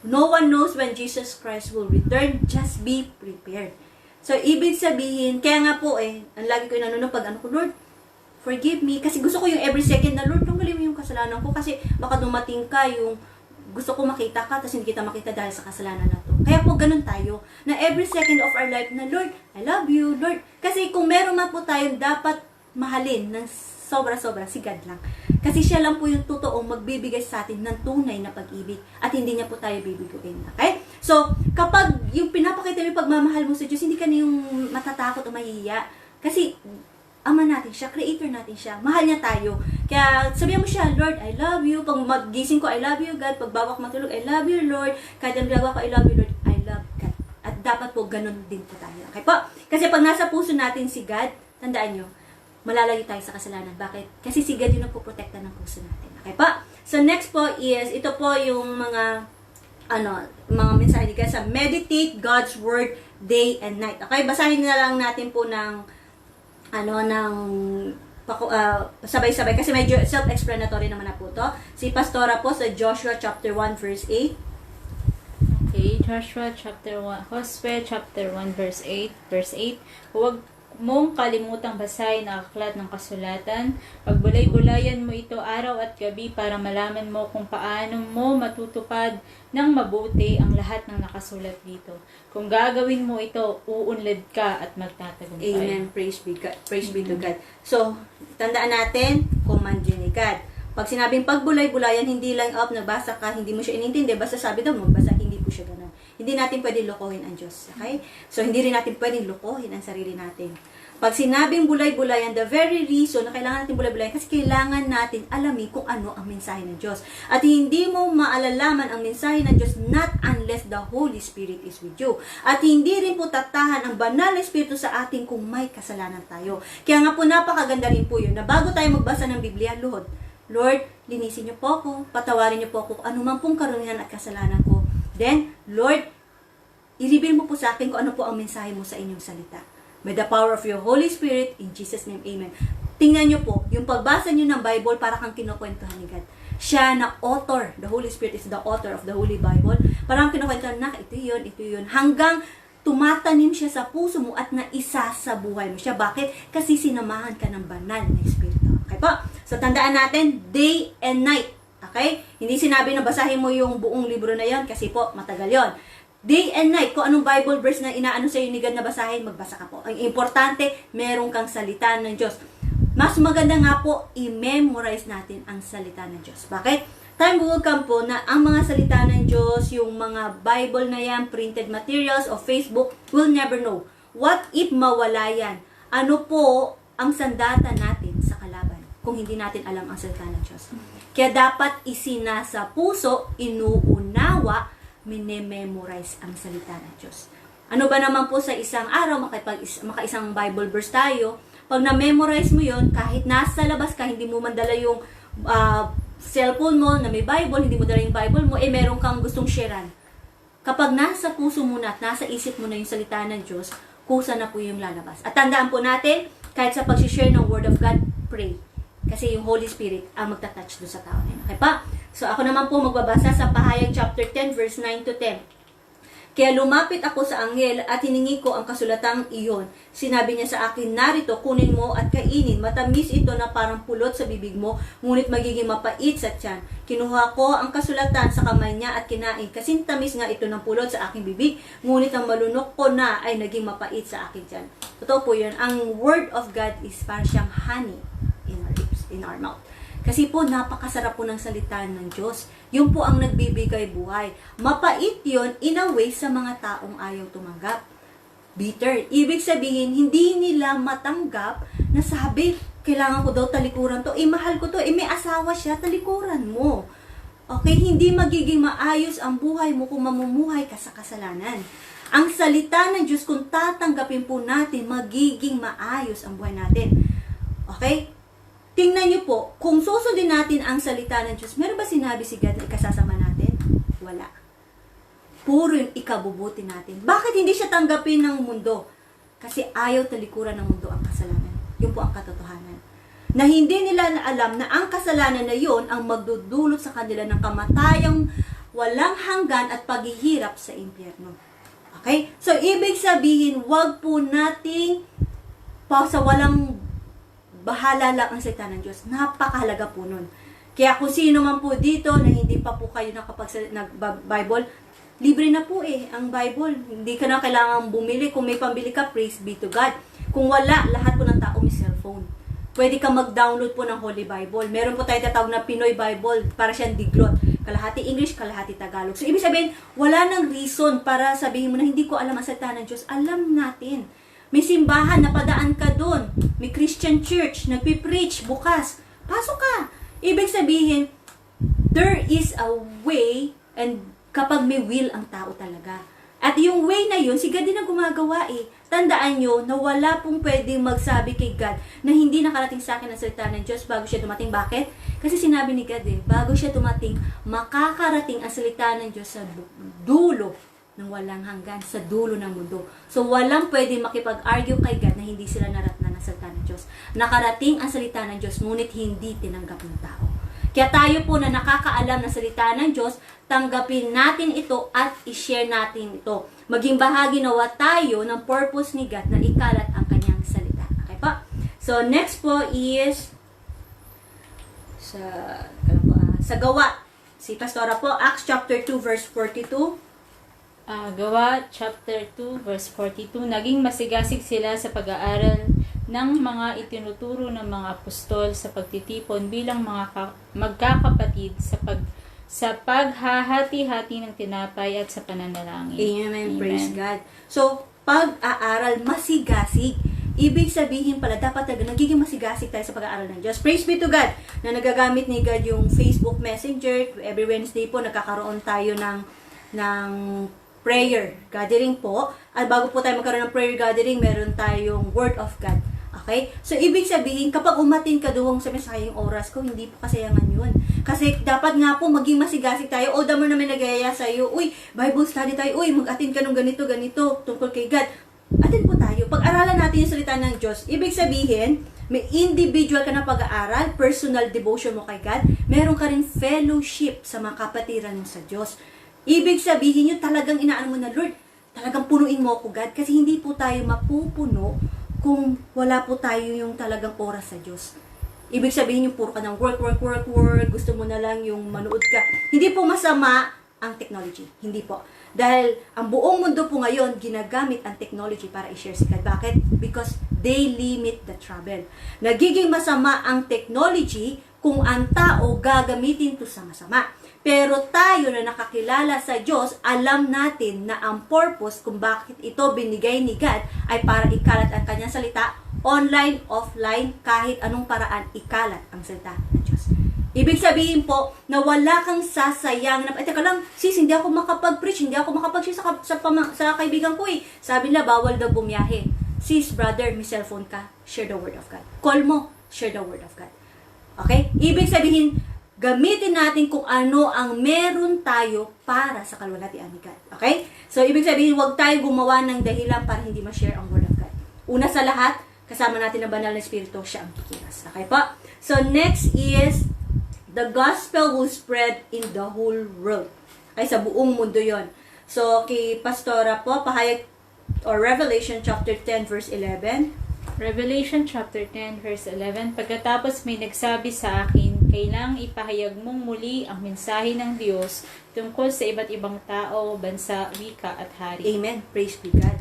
No one knows when Jesus Christ will return. Just be prepared. So, ibig sabihin, kaya nga po ang lagi ko inanunod pag Lord, forgive me. Kasi gusto ko yung every second na, Lord, tanggalin mo yung kasalanan ko. Kasi baka dumating ka yung gusto ko makita ka, tapos hindi kita makita dahil sa kasalanan na to. Kaya po, ganun tayo. Na every second of our life na, Lord, I love you, Lord. Kasi kung meron man po tayo, dapat mahalin ng sobra-sobra si God lang. Kasi siya lang po yung totoong magbibigay sa atin ng tunay na pag-ibig at hindi niya po tayo bibiguin. Okay? So, kapag yung pinapakita mo yung pagmamahal mo sa Diyos, hindi ka na yung matatakot o mahihiya. Kasi, Ama natin siya, Creator natin siya, mahal niya tayo. Kaya, sabihan mo siya, Lord, I love you. Pag magising ko, I love you, God. Pag bawak matulog, I love you, Lord. Kahit ang ginagawa ko, I love you, Lord. I love God. At dapat po, ganun din po tayo. Okay po? Kasi pag nasa puso natin si God, tandaan nyo, malalayo tayo sa kasalanan. Bakit? Kasi si God yung nagpo-protekta ng puso natin. Okay pa? So, next po is, ito po yung mga mensahe ni God sa meditate God's Word day and night. Okay? Basahin na lang natin po ng sabay-sabay. Kasi medyo self-explanatory naman na po to. Si Pastora po sa Joshua chapter 1 verse 8. Okay, Joshua chapter 1, Josue chapter 1 verse 8. Huwag mong kalimutang basahin ang aklat ng kasulatan. Pagbulay-bulayan mo ito araw at gabi para malaman mo kung paano mo matutupad ng mabuti ang lahat ng nakasulat dito. Kung gagawin mo ito, uunlad ka at magtatagumpay. Amen. Praise be to God. So, tandaan natin, command yun ni God. Pag sinabing pagbulay-bulayan, hindi lang nabasa ka, hindi mo siya inintindi, basta sabi daw, magbasa, hindi po siya ganun. Hindi natin pwedeng lokohin ang Diyos. Okay? So, hindi rin natin pwedeng lokohin ang sarili natin. Pag sinabing bulay-bulayan, the very reason na kailangan natin bulay-bulayan, kasi kailangan natin alamin kung ano ang mensahe ng Diyos. At hindi mo maalalaman ang mensahe ng Diyos not unless the Holy Spirit is with you. At hindi rin po tatahan ang banal na Espiritu sa atin kung may kasalanan tayo. Kaya nga po napakaganda rin po yun, na bago tayo magbasa ng Biblia, Lord, linisin niyo po ako, patawarin niyo po ako, ano man pong karunihan at kasalanan ko. Then, Lord, i-reveal mo po sa akin kung ano po ang mensahe mo sa inyong salita. By the power of your Holy Spirit, in Jesus' name, Amen. Tingnan niyo po, yung pagbasa niyo ng Bible, para kang kinukwentuhan ni God. Siya na author, the Holy Spirit is the author of the Holy Bible. Parang kinukwentuhan na, ito yun, hanggang tumatanim siya sa puso mo at naisa sa buhay mo siya. Bakit? Kasi sinamahan ka ng banal na Espiritu. Okay po? So, tandaan natin, day and night. Okay? Hindi sinabi na basahin mo yung buong libro na yon kasi po, matagal yon. Day and night, kung anong Bible verse na inaano sa'yo ni God na basahin, magbasa ka po. Ang importante, meron kang salita ng Diyos. Mas maganda nga po, i-memorize natin ang salita ng Diyos. Bakit? Time will come po na ang mga salita ng Diyos, yung mga Bible na yan, printed materials o Facebook, will never know. What if mawala yan? Ano po ang sandata natin sa kalaban kung hindi natin alam ang salita ng Diyos? Kaya dapat isinasa puso, inuunawa, minememorize ang salita ng Diyos. Ano ba naman po sa isang araw, makaisang Bible verse tayo. Pag na-memorize mo yon, kahit nasa labas ka, hindi mo mandala yung cellphone mo na may Bible, hindi mo dala yung Bible mo, meron kang gustong sharean. Kapag nasa puso mo na at nasa isip mo na yung salita ng Diyos, kusa na po yung lalabas. At tandaan po natin, kahit sa pag-share ng Word of God, pray. Kasi yung Holy Spirit ang magta-touch doon sa tao na yun. Okay pa? So ako naman po magbabasa sa Pahayag chapter 10 verse 9 to 10. Kaya lumapit ako sa anghel at hiningi ko ang kasulatang iyon. Sinabi niya sa akin, narito, kunin mo at kainin. Matamis ito na parang pulot sa bibig mo, ngunit magiging mapait sa tiyan. Kinuha ko ang kasulatan sa kamay niya at kinain. Kasing tamis nga ito ng pulot sa aking bibig, ngunit ang malunok ko na ay naging mapait sa akin tiyan. Totoo po yun. Ang Word of God is parang siyang honey in our lips, in our mouth. Kasi po, napakasarap po ng salita ng Diyos. Yun po ang nagbibigay buhay. Mapait yun, in a way, sa mga taong ayaw tumanggap. Bitter. Ibig sabihin, hindi nila matanggap na sabi, kailangan ko daw talikuran to. Mahal ko to. May asawa siya, talikuran mo. Okay? Hindi magiging maayos ang buhay mo kung mamumuhay ka sa kasalanan. Ang salita ng Diyos, kung tatanggapin po natin, magiging maayos ang buhay natin. Okay? Tingnan niyo po, kung susundin natin ang salita ng Diyos, meron ba sinabi si God na ikasasama natin? Wala. Puro yung ikabubuti natin. Bakit hindi siya tanggapin ng mundo? Kasi ayaw talikuran ng mundo ang kasalanan. Yun po ang katotohanan. Na hindi nila alam na ang kasalanan na yun ang magdudulot sa kanila ng kamatayang walang hanggan at paghihirap sa impyerno. Okay? So, ibig sabihin, wag po nating sa walang bahala lang ang salita ng Diyos. Napakahalaga po nun. Kaya kung sino man po dito na hindi pa po kayo nag-Bible, libre na po ang Bible. Hindi ka na kailangan bumili. Kung may pambili ka, praise be to God. Kung wala, lahat po ng tao may cellphone. Pwede ka mag-download po ng Holy Bible. Meron po tayo tatawag na Pinoy Bible para siyang diglot. Kalahati English, kalahati Tagalog. So, ibig sabihin, wala nang reason para sabihin mo na hindi ko alam ang salita ng Diyos. Alam natin. May simbahan, napadaan ka doon. May Christian church, nagpipreach, bukas. Pasok ka. Ibig sabihin, there is a way and kapag may will ang tao talaga. At yung way na yun, si God din ang gumagawa Tandaan nyo na wala pong pwedeng magsabi kay God na hindi nakarating sa akin ang salita ng Diyos bago siya dumating. Bakit? Kasi sinabi ni God bago siya dumating, makakarating ang salita ng Diyos sa dulo ng walang hanggan, sa dulo ng mundo. So, walang pwede makipag-argue kay God na hindi sila naratnan ng salita ng Diyos. Nakarating ang salita ng Diyos, ngunit hindi tinanggap ng tao. Kaya tayo po na nakakaalam ng salita ng Diyos, tanggapin natin ito at i-share natin ito. Maging bahagi nawa tayo ng purpose ni God na ikalat ang kanyang salita. Okay pa? So, next po is sa gawa. Si Pastora po, Acts chapter 2 verse 42. Gawa chapter 2 verse 42, naging masigasig sila sa pag-aaral ng mga itinuturo ng mga apostol sa pagtitipon bilang mga magkakapatid sa paghahati-hati ng tinapay at sa pananalangin. Amen. Praise God. So, pag-aaral, masigasig. Ibig sabihin pala, dapat nagiging masigasig tayo sa pag-aaral ng Diyos. Praise be to God na nagagamit ni God yung Facebook Messenger. Every Wednesday po, nagkakaroon tayo ng prayer gathering po. At bago po tayo magkaroon ng prayer gathering, meron tayong Word of God. Okay? So, ibig sabihin, kapag umatin ka doon sa mesayang oras ko, hindi po kasayangan yun. Kasi dapat nga po maging masigasig tayo. O, damo na may nagayaya sa'yo, uy, Bible study tayo, uy, mag-atin ka ng ganito, tungkol kay God. Atin po tayo. Pag-aralan natin yung salita ng Diyos, ibig sabihin, may individual ka na pag-aaral, personal devotion mo kay God, meron ka rin fellowship sa mga kapatiran mo sa Diyos. Ibig sabihin yun, talagang inaano mo na, Lord, talagang punuin mo ako, God, kasi hindi po tayo mapupuno kung wala po tayo yung talagang oras sa Diyos. Ibig sabihin yung puro ka ng work, gusto mo na lang yung manood ka. Hindi po masama ang technology. Hindi po. Dahil ang buong mundo po ngayon, ginagamit ang technology para i-share si God. Bakit? Because they limit the travel. Nagiging masama ang technology kung ang tao gagamitin to sa masama. Pero tayo na nakakilala sa Diyos, alam natin na ang purpose kung bakit ito binigay ni God ay para ikalat ang kanyang salita, online, offline, kahit anong paraan ikalat ang salita ng Diyos. Ibig sabihin po na wala kang sasayang na, teka lang, sis, hindi ako makapag-preach, hindi ako makapag-share sa kaibigan ko eh. Sabi nila, bawal daw bumiyahe. Sis, brother, may cellphone ka, share the word of God. Call mo, share the word of God. Okay? Ibig sabihin, gamitin natin kung ano ang meron tayo para sa kalwalhatian ni God. Okay? So, ibig sabihin, huwag tayo gumawa ng dahilan para hindi ma-share ang word of God. Una sa lahat, kasama natin ang banal na espiritu, siya ang kikilos. Okay po? So, next is, the gospel will spread in the whole world. Ay, sa buong mundo yon. So, kay Pastora po, pahayag, or Revelation chapter 10, verse 11. Revelation chapter 10 verse 11, pagkatapos may nagsabi sa akin, kailangang ipahayag mong muli ang mensahe ng Diyos tungkol sa iba't ibang tao, bansa, wika at hari. Amen. Praise be God.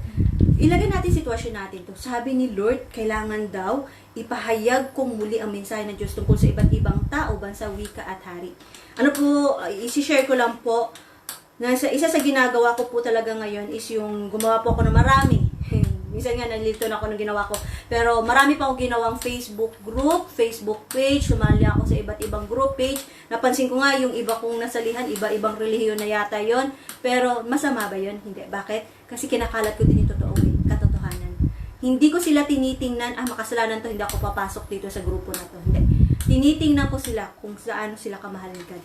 Ilagay natin sitwasyon natin to. Sabi ni Lord, kailangan daw ipahayag kong muli ang mensahe ng Diyos tungkol sa iba't ibang tao, bansa, wika at hari. Ano po, isi-share ko lang po, na isa sa ginagawa ko po talaga ngayon is yung gumawa po ako ng marami. Minsan nga, nalilito na ako ng ginawa ko. Pero marami pa akong ginawang Facebook group, Facebook page, sumali ako sa iba't ibang group page. Napansin ko nga yung iba kong nasalihan, iba-ibang relihiyon na yata yon. Pero masama ba yon? Hindi. Bakit? Kasi kinakalat ko din yung totoo, katotohanan. Hindi ko sila tinitingnan, makasalanan to, hindi ako papasok dito sa grupo na to. Hindi. Tinitingnan ko sila kung saan sila kamahal ni God.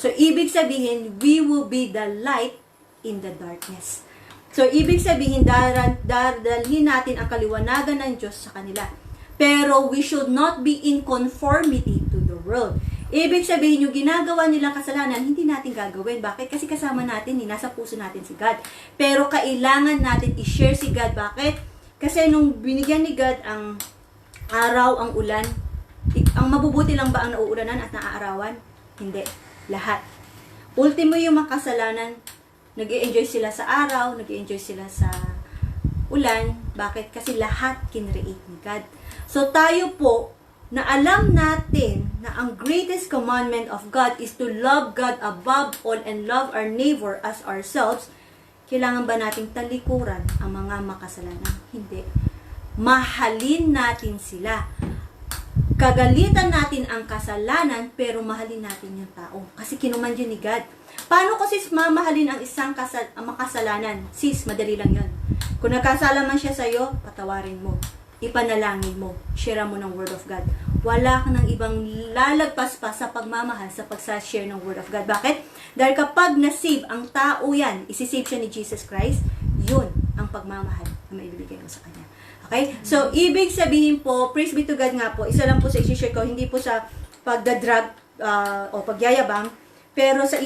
So, ibig sabihin, we will be the light in the darkness. So, ibig sabihin, dadalhin natin ang kaliwanagan ng Diyos sa kanila. Pero, we should not be in conformity to the world. Ibig sabihin, yung ginagawa nilang kasalanan, hindi natin gagawin. Bakit? Kasi kasama natin, nasa puso natin si God. Pero, kailangan natin i-share si God. Bakit? Kasi nung binigyan ni God ang araw, ang ulan, ang mabubuti lang ba ang nauulanan at naaarawan? Hindi. Lahat. Ultimo yung makasalanan, nag-i-enjoy sila sa araw, nag-i-enjoy sila sa ulan. Bakit? Kasi lahat kinreate ni God. So tayo po, na alam natin na ang greatest commandment of God is to love God above all and love our neighbor as ourselves, kailangan ba nating talikuran ang mga makasalanan? Hindi. Mahalin natin sila. Kagalitan natin ang kasalanan, pero mahalin natin yung tao. Kasi kinuman yun ni God. Paano ko sis mamahalin ang isang makasalanan? Sis, madali lang yun. Kung nagkasala man siya sa'yo, patawarin mo. Ipanalangin mo. Share mo ng word of God. Wala ka ng ibang lalagpas pa sa pagmamahal, sa pagsa-share ng word of God. Bakit? Dahil kapag nasave ang tao yan, isisave siya ni Jesus Christ, yun ang pagmamahal na maibibigay mo sa kanya. Okay? So, ibig sabihin po, praise be to God nga po, isa lang po sa isi-share ko, hindi po sa pagdadrag o pagyayabang, pero sa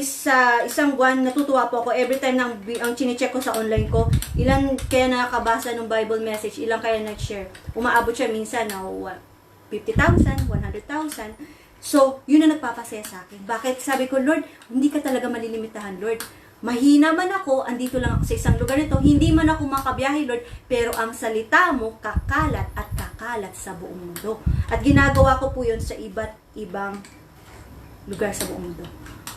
isang buwan, natutuwa po ako every time ang chine-check ko sa online ko, ilan kaya nakakabasa ng Bible message, ilan kaya nag-share. Umaabot siya minsan na 50,000, 100,000. So, yun ang nagpapasaya sa akin. Bakit? Sabi ko, Lord, hindi ka talaga malilimitahan, Lord. Mahina man ako, andito lang ako sa isang lugar nito, hindi man ako makabiyahe, Lord, pero ang salita mo, kakalat at kakalat sa buong mundo. At ginagawa ko po yun sa iba't ibang lugar sa buong mundo.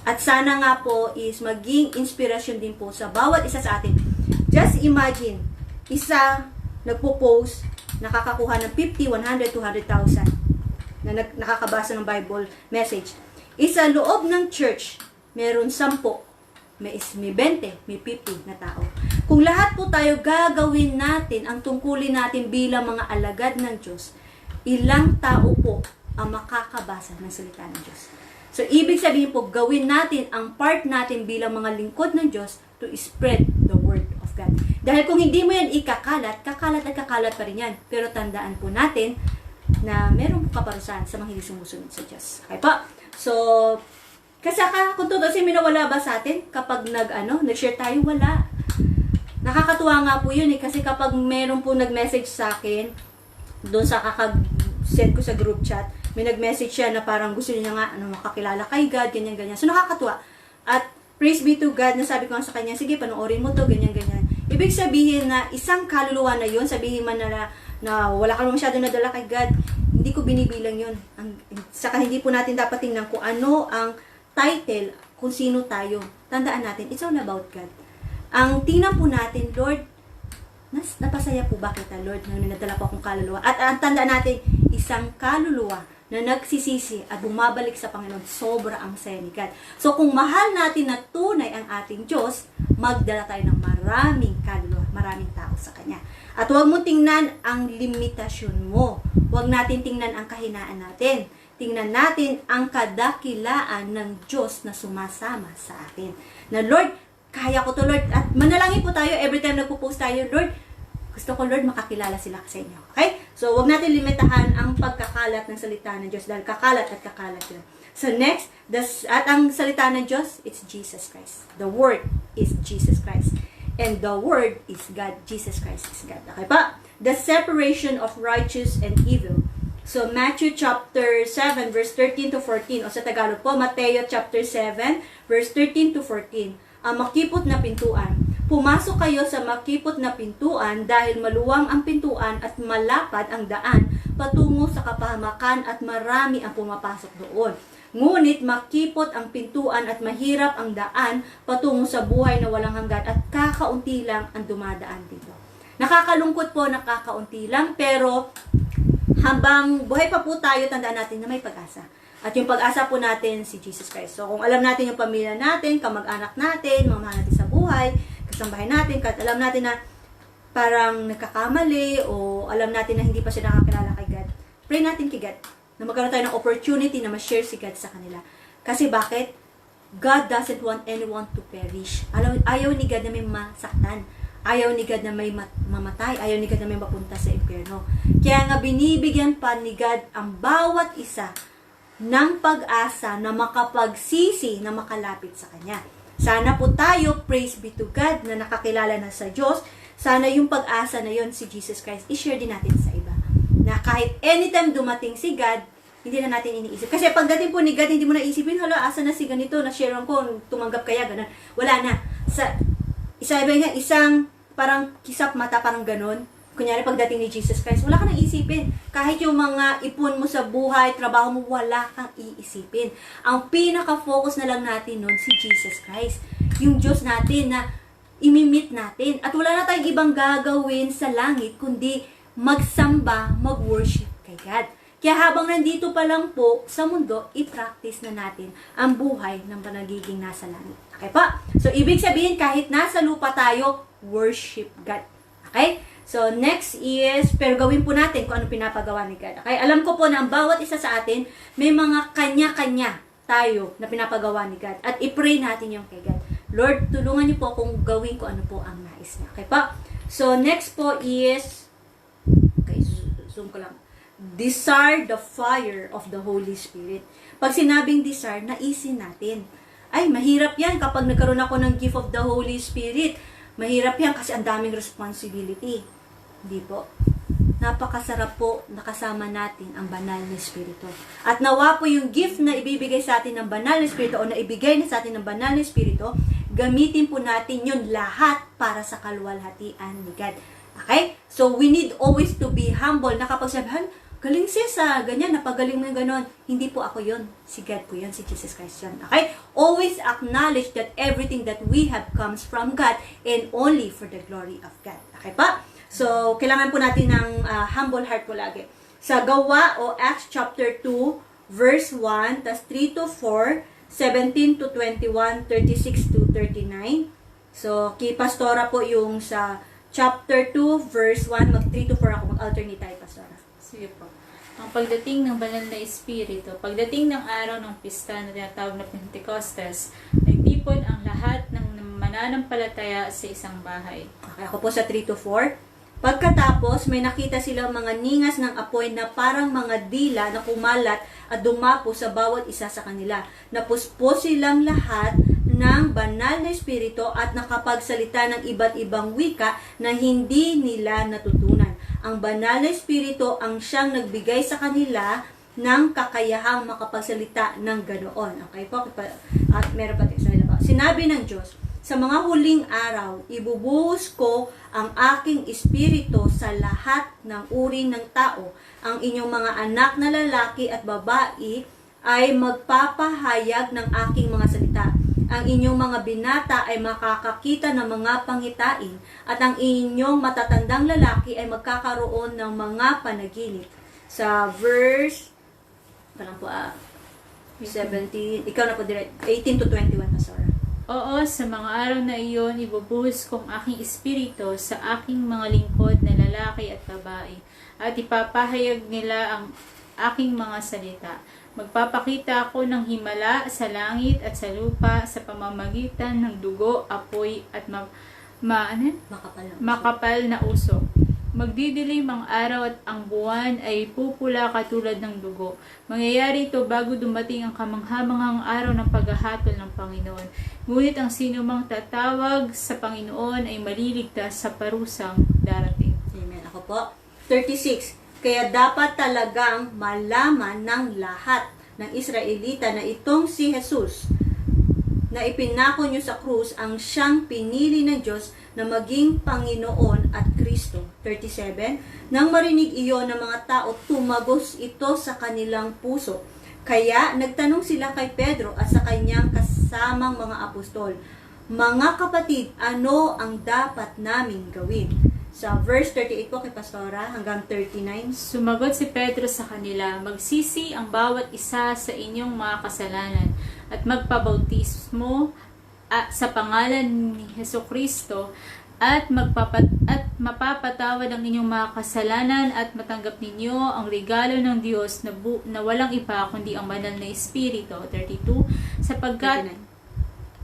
At sana nga po is maging inspirasyon din po sa bawat isa sa atin. Just imagine, isa nagpo-post, nakakakuha ng 50, 100, 200,000 na nakakabasa ng Bible message. Isa loob ng church, meron 10, may 20, may 50 na tao. Kung lahat po tayo gagawin natin ang tungkulin natin bilang mga alagad ng Diyos, ilang tao po ang makakabasa ng salita ng Diyos. So, ibig sabihin po, gawin natin ang part natin bilang mga lingkod ng Diyos to spread the word of God. Dahil kung hindi mo yan ikakalat, kakalat at kakalat pa rin yan. Pero tandaan po natin na meron kaparusahan sa mga hindi sumusunod sa Diyos. Okay po? So, kasi kung tutusin, minawala ba sa atin kapag nag-share tayo? Wala. Nakakatuwa nga po yun kasi kapag meron po nag-message sa akin, doon sa send ko sa group chat, may nag-message siya na parang gusto niya nga makakilala kay God, ganyan-ganyan. So, nakakatuwa. At praise be to God, na sabi ko nga sa kanya, sige, panoorin mo to, ganyan-ganyan. Ibig sabihin na isang kaluluwa na yun, sabihin man na wala ka masyado nadala kay God, hindi ko binibilang yun. Saka hindi po natin dapat tingnan kung ano ang title, kung sino tayo. Tandaan natin, it's all about God. Ang tingnan po natin, Lord, napasaya po ba kita, Lord, na nadala po akong kaluluwa? At ang tandaan natin, isang kaluluwa na nagsisisi at bumabalik sa Panginoon, sobra ang saya ni God. So kung mahal natin na tunay ang ating Diyos, magdala tayo ng maraming kaluluwa, maraming tao sa Kanya. At huwag mo tingnan ang limitasyon mo. Huwag natin tingnan ang kahinaan natin. Tingnan natin ang kadakilaan ng Diyos na sumasama sa atin. Na Lord, kaya ko to Lord. At manalangin po tayo every time nagpo-post tayo, Lord, gusto ko Lord makakilala sila sa inyo. Okay? So, huwag natin limitahan ang pagkakalat ng salita ng Diyos dahil kakalat at kakalat yun. So, next, at ang salita ng Diyos, it's Jesus Christ. The Word is Jesus Christ. And the Word is God. Jesus Christ is God. Okay pa? The separation of righteous and evil. So, Matthew chapter 7, verse 13 to 14. O sa Tagalog po, Mateo chapter 7, verse 13 to 14. Ang makipot na pintuan. Pumasok kayo sa makipot na pintuan dahil maluwang ang pintuan at malapad ang daan patungo sa kapahamakan at marami ang pumapasok doon. Ngunit makipot ang pintuan at mahirap ang daan patungo sa buhay na walang hanggan at kakaunti lang ang dumadaan dito. Nakakalungkot po, nakakaunti lang, pero habang buhay pa po tayo, tandaan natin na may pag-asa. At yung pag-asa po natin, si Jesus Christ. So kung alam natin yung pamilya natin, kamag-anak natin, mga mahal natin sa buhay, kasambahay natin, kahit alam natin na parang nagkakamali o alam natin na hindi pa siya nakakilala kay God, pray natin kay God na magkaroon tayo ng opportunity na ma-share si God sa kanila. Kasi bakit? God doesn't want anyone to perish. Ayaw ni God na may masaktan. Ayaw ni God na may mamatay. Ayaw ni God na may mapunta sa impyerno. Kaya nga binibigyan pa ni God ang bawat isa ng pag-asa na makapagsisi na makalapit sa Kanya. Sana po tayo, praise be to God, na nakakilala na sa Diyos. Sana yung pag-asa na yon si Jesus Christ, i-share din natin sa iba. Na kahit anytime dumating si God, hindi na natin iniisip. Kasi pagdating po ni God, hindi mo na isipin, hala, asa na si ganito, na-share ko, tumanggap kaya, ganun. Wala na. Isang parang kisap mata, parang ganun. Kunyari, pagdating ni Jesus Christ, wala ka nang isipin. Kahit yung mga ipon mo sa buhay, trabaho mo, wala kang iisipin. Ang pinaka-focus na lang natin nun, si Jesus Christ. Yung Diyos natin na imimit natin. At wala na tayong ibang gagawin sa langit, kundi magsamba, mag-worship kay God. Kaya habang nandito pa lang po sa mundo, i-practice na natin ang buhay ng panagiging nasa langit. Okay pa? So, ibig sabihin, kahit nasa lupa tayo, worship God. Okay? So, next is, pero gawin po natin kung ano pinapagawa ni God. Okay? Alam ko po na ang bawat isa sa atin, may mga kanya-kanya tayo na pinapagawa ni God. At i-pray natin yung kay God. Lord, tulungan niyo po kung gawin ko ano po ang nais niya. Okay pa? So, next po is, okay, zoom ko lang. Desire the fire of the Holy Spirit. Pag sinabing desire, naisin natin. Ay, mahirap yan kapag nagkaroon ako ng gift of the Holy Spirit. Mahirap yan kasi ang daming responsibility. Hindi po. Napakasarap po nakasama natin ang banal na Espiritu. At nawa po yung gift na ibibigay sa atin ng banal na Espiritu o na ibigay na sa atin ng banal na Espiritu, gamitin po natin yun lahat para sa kaluwalhatian ni God. Okay? So, we need always to be humble na kapag sabihan, galing sis ganyan, napagaling mo yung ganon. Hindi po ako yun. Si God po yun, si Jesus Christ yun. Okay? Always acknowledge that everything that we have comes from God and only for the glory of God. Okay pa? So, kailangan po natin ng humble heart po lagi. Sa Gawa o Acts chapter 2, verse 1, tas 3 to 4, 17 to 21, 36 to 39. So, kay Pastora po yung sa chapter 2, verse 1, mag 3 to 4 ako, mag-alternate tayo, Pastora. Sige po. Ang pagdating ng banal na Espiritu, pagdating ng araw ng pista na tinatawag na Pentecostes, nagtipon ang lahat ng mananampalataya sa isang bahay. Okay, ako po sa 3 to 4. Pagkatapos, may nakita silang mga ningas ng apoy na parang mga dila na kumalat at dumapo sa bawat isa sa kanila. Napuspos silang lahat ng banal na Espiritu at nakapagsalita ng iba't ibang wika na hindi nila natutunan. Ang banal na Espiritu ang siyang nagbigay sa kanila ng kakayahang makapagsalita ng ganoon. Okay po? At meron pa tayo. Sinabi ng Diyos, sa mga huling araw, ibubuhos ko ang aking espiritu sa lahat ng uri ng tao. Ang inyong mga anak na lalaki at babae ay magpapahayag ng aking mga salita. Ang inyong mga binata ay makakakita ng mga pangitain at ang inyong matatandang lalaki ay magkakaroon ng mga panaginip. Sa verse Parang po, 17, ikaw na po direct, 18 to 21, Pastora. Oo, sa mga araw na iyon, ibubuhos kong aking espiritu sa aking mga lingkod na lalaki at babae, at ipapahayag nila ang aking mga salita. Magpapakita ako ng himala sa langit at sa lupa sa pamamagitan ng dugo, apoy at makapal na usok. Magdidilim ang araw at ang buwan ay pupula katulad ng dugo. Mangyayari ito bago dumating ang kamanghamanghang araw ng paghahatol ng Panginoon. Ngunit ang sinumang tatawag sa Panginoon ay maliligtas sa parusang darating. Amen. Ako po. 36. Kaya dapat talagang malaman ng lahat ng Israelita na itong si Jesus na ipinako nyo sa krus ang siyang pinili ng Diyos na maging Panginoon at Kristo. 37. Nang marinig iyon ng mga tao, tumagos ito sa kanilang puso. Kaya nagtanong sila kay Pedro at sa kanyang kasamang mga apostol, mga kapatid, ano ang dapat naming gawin? Sa verse 38 po kay Pastora hanggang 39. Sumagot si Pedro sa kanila, magsisi ang bawat isa sa inyong mga kasalanan at magpabautismo sa pangalan ni Hesukristo at mapapatawad ang inyong mga kasalanan at matanggap ninyo ang regalo ng Diyos na walang iba kundi ang banal na Espiritu. 32. Sapagkat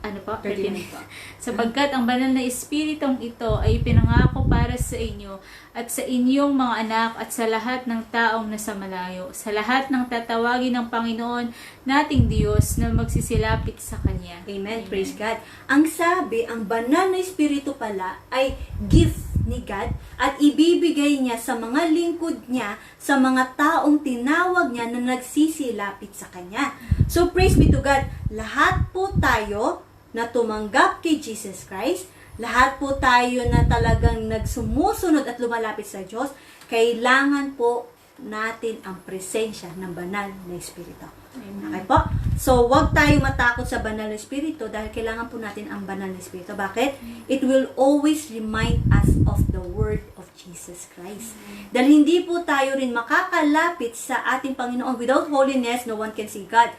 39 po. Sapagkat ang banal na espiritong ito ay pinangako para sa inyo at sa inyong mga anak at sa lahat ng taong nasa malayo, sa lahat ng tatawagin ng Panginoon nating Diyos na magsisilapit sa Kanya. Amen. Praise God. Ang sabi, ang banal na espiritu pala ay gift ni God at ibibigay niya sa mga lingkod niya, sa mga taong tinawag niya na nagsisilapit sa Kanya. So praise be to God. Lahat po tayo na tumanggap kay Jesus Christ, lahat po tayo na talagang nagsumusunod at lumalapit sa Diyos, kailangan po natin ang presensya ng banal na Espiritu. Okay po? So, wag tayong matakot sa banal na Espiritu dahil kailangan po natin ang banal na Espiritu. Bakit? It will always remind us of the Word of Jesus Christ. Dahil hindi po tayo rin makakalapit sa ating Panginoon. Without holiness, no one can see God.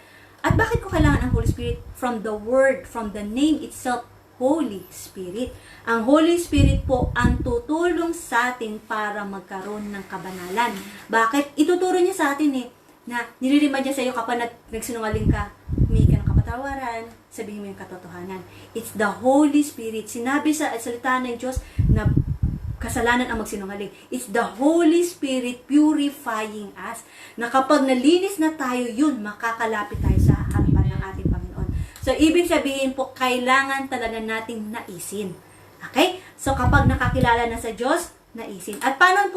At bakit ko kailangan ang Holy Spirit? From the Word, from the name itself, Holy Spirit. Ang Holy Spirit po ang tutulong sa atin para magkaroon ng kabanalan. Bakit? Ituturo niya sa atin na nilirima niya sa iyo kapag nagsinungaling ka, humingi ka ng kapatawaran, sabihin mo yung katotohanan. It's the Holy Spirit. Sinabi sa salita ng Diyos na kasalanan ang magsinungaling. It's the Holy Spirit purifying us. Na kapag nalinis na tayo, yun, makakalapit tayo sa harapan ng ating Panginoon. So, ibig sabihin po, kailangan talaga nating naisin. Okay? So, kapag nakakilala na sa Diyos, naisin. At paano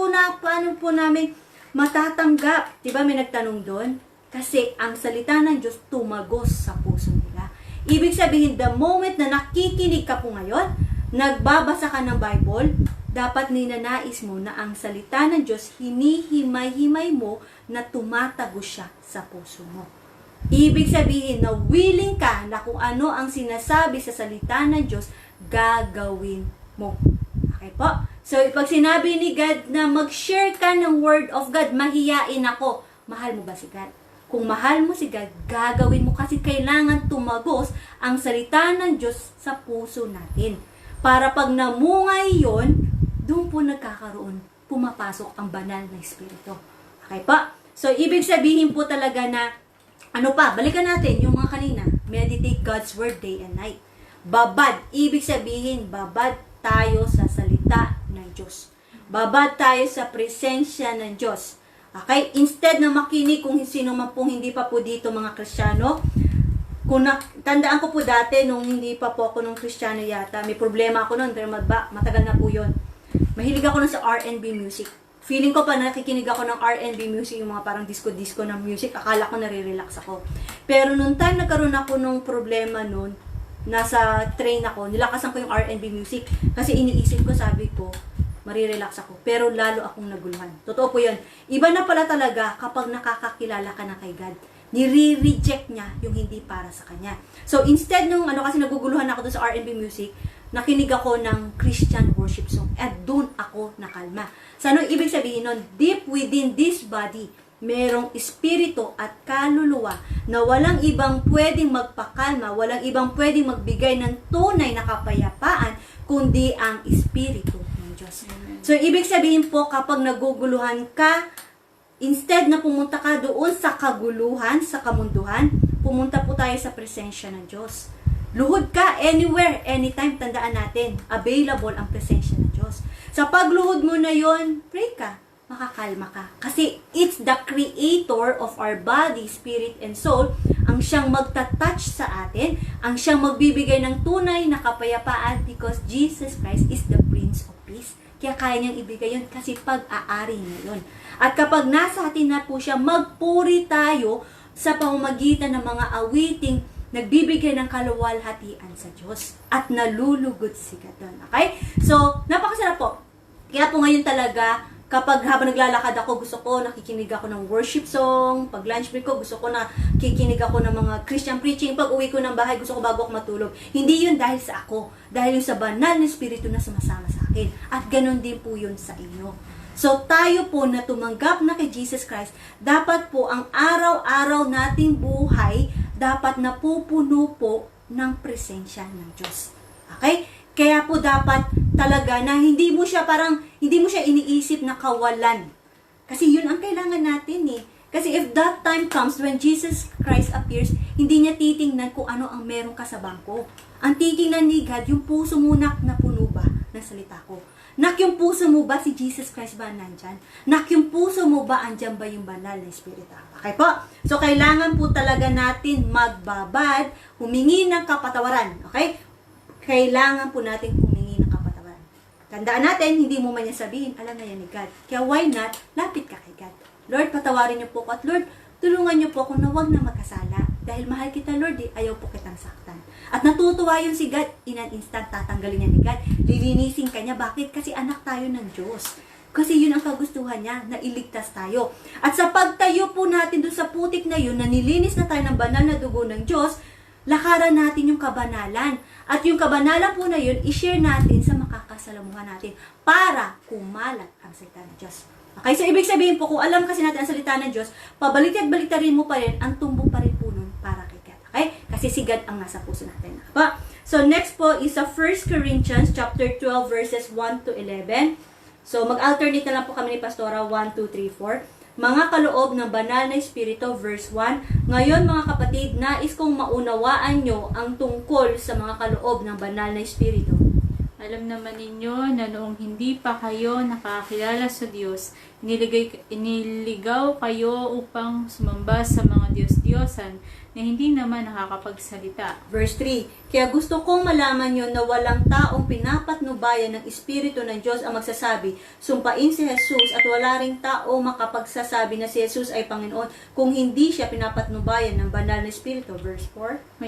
po namin matatanggap? Diba may nagtanong doon? Kasi ang salita ng Diyos tumagos sa puso nila. Ibig sabihin, the moment na nakikinig ka po ngayon, nagbabasa ka ng Bible, dapat ninanais mo na ang salita ng Diyos, hinihimay-himay mo na tumatagos siya sa puso mo. Ibig sabihin na willing ka na kung ano ang sinasabi sa salita ng Diyos, gagawin mo. Okay po? So, pag sinabi ni God na mag-share ka ng Word of God, mahiyain ako. Mahal mo ba si God? Kung mahal mo si God, gagawin mo kasi kailangan tumagos ang salita ng Diyos sa puso natin. Para pag namungay yon, doon po nagkakaroon, pumapasok ang banal na Espiritu. Okay pa? So, ibig sabihin po talaga na, balikan natin yung mga kanina, meditate God's Word day and night. Babad, ibig sabihin, babad tayo sa salita ng Diyos. Babad tayo sa presensya ng Diyos. Okay? Instead na makinig kung sino man pong hindi pa po dito mga Kristiyano, tandaan ko po dati, nung hindi pa po ako nung Kristiyano yata, may problema ako noon, pero matagal na po yun. Mahilig ako nun sa R&B music. Feeling ko pa nakikinig ako ng R&B music, yung mga parang disco-disco ng music, akala ko nare-relax ako. Pero nung time nagkaroon ako nung problema nun, nasa train ako, nilakasan ko yung R&B music. Kasi iniisip ko, sabi ko, marirelax ako. Pero lalo akong naguluhan. Totoo po yun. Iba na pala talaga kapag nakakakilala ka na kay God. Nire-reject niya yung hindi para sa Kanya. So instead nung kasi naguguluhan ako doon sa R&B music, nakinig ako ng Christian worship song at doon ako nakalma. So anong ibig sabihin nun? Deep within this body, merong espiritu at kaluluwa na walang ibang pwedeng magpakalma, walang ibang pwedeng magbigay ng tunay na kapayapaan, kundi ang espiritu ng Diyos. Amen. So, ibig sabihin po, kapag naguguluhan ka, instead na pumunta ka doon sa kaguluhan, sa kamunduhan, pumunta po tayo sa presensya ng Diyos. Luhod ka anywhere, anytime, tandaan natin, available ang presensya ng Diyos. Sa pagluhod mo na yon, pray ka, makakalma ka. Kasi it's the creator of our body, spirit, and soul, ang siyang magta-touch sa atin, ang siyang magbibigay ng tunay na kapayapaan because Jesus Christ is the Prince of Peace. Kaya kaya niyang ibigay yun kasi pag-aari niya yun. At kapag nasa atin na po siya, magpuri tayo sa pamamagitan ng mga awiting nagbibigay ng kaluwalhatian sa Diyos at nalulugod siya doon. Okay? So, napakasarap po. Kaya po ngayon talaga, kapag habang naglalakad ako, gusto ko nakikinig ako ng worship song. Pag lunch break ko, gusto ko nakikinig ako ng mga Christian preaching. Pag uwi ko ng bahay, gusto ko bago ako matulog. Hindi yun dahil sa ako. Dahil yun sa banal na espiritu na sumasama sa akin. At ganun din po yun sa inyo. So, tayo po na tumanggap na kay Jesus Christ, dapat po ang araw-araw nating buhay, dapat napupuno po ng presensya ng Diyos. Okay? Kaya po dapat talaga na hindi mo siya iniisip na kawalan. Kasi yun ang kailangan natin eh. Kasi if that time comes when Jesus Christ appears, hindi niya titingnan kung ano ang meron ka sa bangko. Ang titingnan ni God, yung puso mo na puno ba ng salita ko? Nak, yung puso mo ba si Jesus Christ ba nandyan? Nak, yung puso mo ba andyan ba yung banal na Espiritu? Okay po? So, kailangan po talaga natin magbabad, humingi ng kapatawaran. Okay? Kailangan po natin humingi ng kapatawaran. Tandaan natin, hindi mo man niya sabihin, alam na yan ni God. Kaya why not, lapit ka kay God. Lord, patawarin niyo po ko. At Lord, tulungan niyo po ako na huwag na magkasala. Dahil mahal kita, Lord, ayaw po kitang saktan. At natutuwa yun si God, in an instant, tatanggalin niya ni God. Lilinisin ka niya. Bakit? Kasi anak tayo ng Diyos. Kasi yun ang kagustuhan niya, na iligtas tayo. At sa pagtayo po natin doon sa putik na yun, na nilinis na tayo ng banal na dugo ng Diyos, lakaran natin yung kabanalan. At yung kabanalan po na yun, i-share natin sa makakasalamuhan natin para kumalat ang salita ng Diyos. Okay, so ibig sabihin po, kung alam kasi natin ang salita ng Diyos, pabalik-at-baliktarin mo pa rin, ang tumbok pa rin po nun para kay God. Okay? Kasi si God ang nasa puso natin. So next po is sa 1 Corinthians chapter 12 verses 1 to 11. So mag-alternate na lang po kami ni Pastora 1, 2, 3, 4. Mga kaloob ng banal na espiritu, verse 1. Ngayon mga kapatid, nais kong maunawaan nyo ang tungkol sa mga kaloob ng banal na espiritu. Alam naman ninyo na noong hindi pa kayo nakakilala sa Diyos, iniligaw kayo upang sumamba sa mga Diyos-Diyosan na hindi naman nakakapagsalita. Verse 3, kaya gusto kong malaman nyo na walang taong pinapatnubayan ng Espiritu ng Diyos ang magsasabi, sumpain si Jesus, at wala ring tao makapagsasabi na si Jesus ay Panginoon kung hindi siya pinapatnubayan ng banal na Espiritu. Verse 4,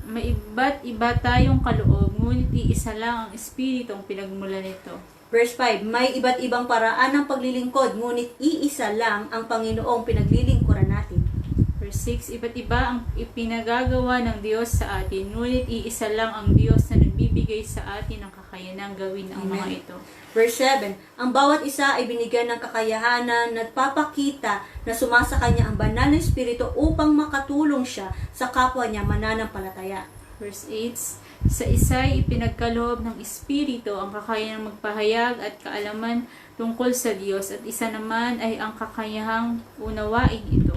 May iba't iba tayong kaloob, ngunit iisa lang ang Espiritu ang pinagmula nito. Verse 5, may iba't ibang paraan ng paglilingkod, ngunit iisa lang ang Panginoong pinaglilingkuran natin. Verse 6, iba't iba ang ipinagagawa ng Diyos sa atin, ngunit iisa lang ang Diyos na nagbibigay sa atin ng kakayanang gawin ang mga ito. Verse 7, ang bawat isa ay binigyan ng kakayahanan, nagpapakita na sumasa kanya ang banal na Espiritu upang makatulong siya sa kapwa niya mananampalataya. Verse 8, sa isa ay ipinagkaloob ng Espiritu ang kakayahang magpahayag at kaalaman tungkol sa Diyos, at isa naman ay ang kakayahang unawain ito.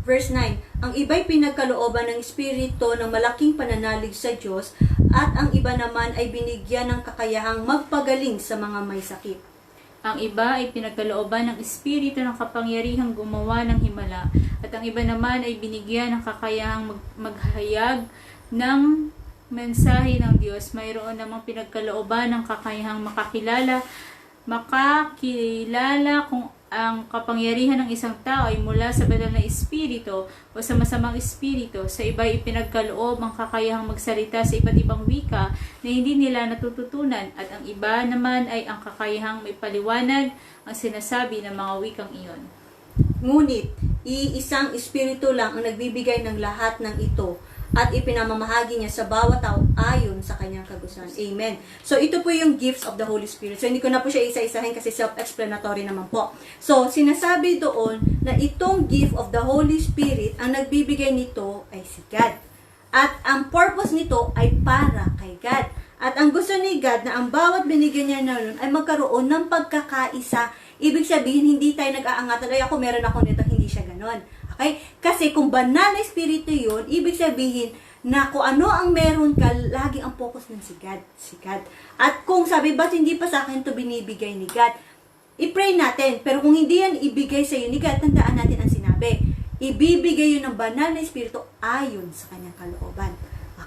Verse 9, ang iba'y pinagkalooban ng Espiritu ng malaking pananalig sa Diyos, at ang iba naman ay binigyan ng kakayahang magpagaling sa mga may sakit. Ang iba ay pinagkalooban ng Espiritu ng kapangyarihang gumawa ng himala, at ang iba naman ay binigyan ng kakayahang maghayag ng mensahe ng Diyos. Mayroon namang pinagkalooban ng kakayahang makakilala kung ang kapangyarihan ng isang tao ay mula sa banal na espiritu o sa masamang espiritu. Sa iba ay pinagkaloob ang kakayahang magsalita sa iba't ibang wika na hindi nila natututunan, at ang iba naman ay ang kakayahang may paliwanag ang sinasabi ng mga wikang iyon. Ngunit, iisang espiritu lang ang nagbibigay ng lahat ng ito, at ipinamamahagi niya sa bawat tao ayon sa kanyang kagustuhan. Amen. So, ito po yung gifts of the Holy Spirit. So, hindi ko na po siya isa-isahin kasi self-explanatory naman po. So, sinasabi doon na itong gift of the Holy Spirit, ang nagbibigay nito ay si God. At ang purpose nito ay para kay God. At ang gusto ni God na ang bawat binigyan niya na nun ay magkaroon ng pagkakaisa. Ibig sabihin, hindi tayo nag-aangatan, ay ako meron ako nito, hindi siya ganon. Okay? Kasi kung banal na espiritu yun, ibig sabihin na kung ano ang meron ka, lagi ang focus ng si God. Si God. At kung sabi, ba't hindi pa sa akin ito binibigay ni God? I-pray natin. Pero kung hindi yan ibigay sa iyo ni God, tandaan natin ang sinabi. Ibibigay yun ng banal na espiritu ayon sa kanyang kalooban.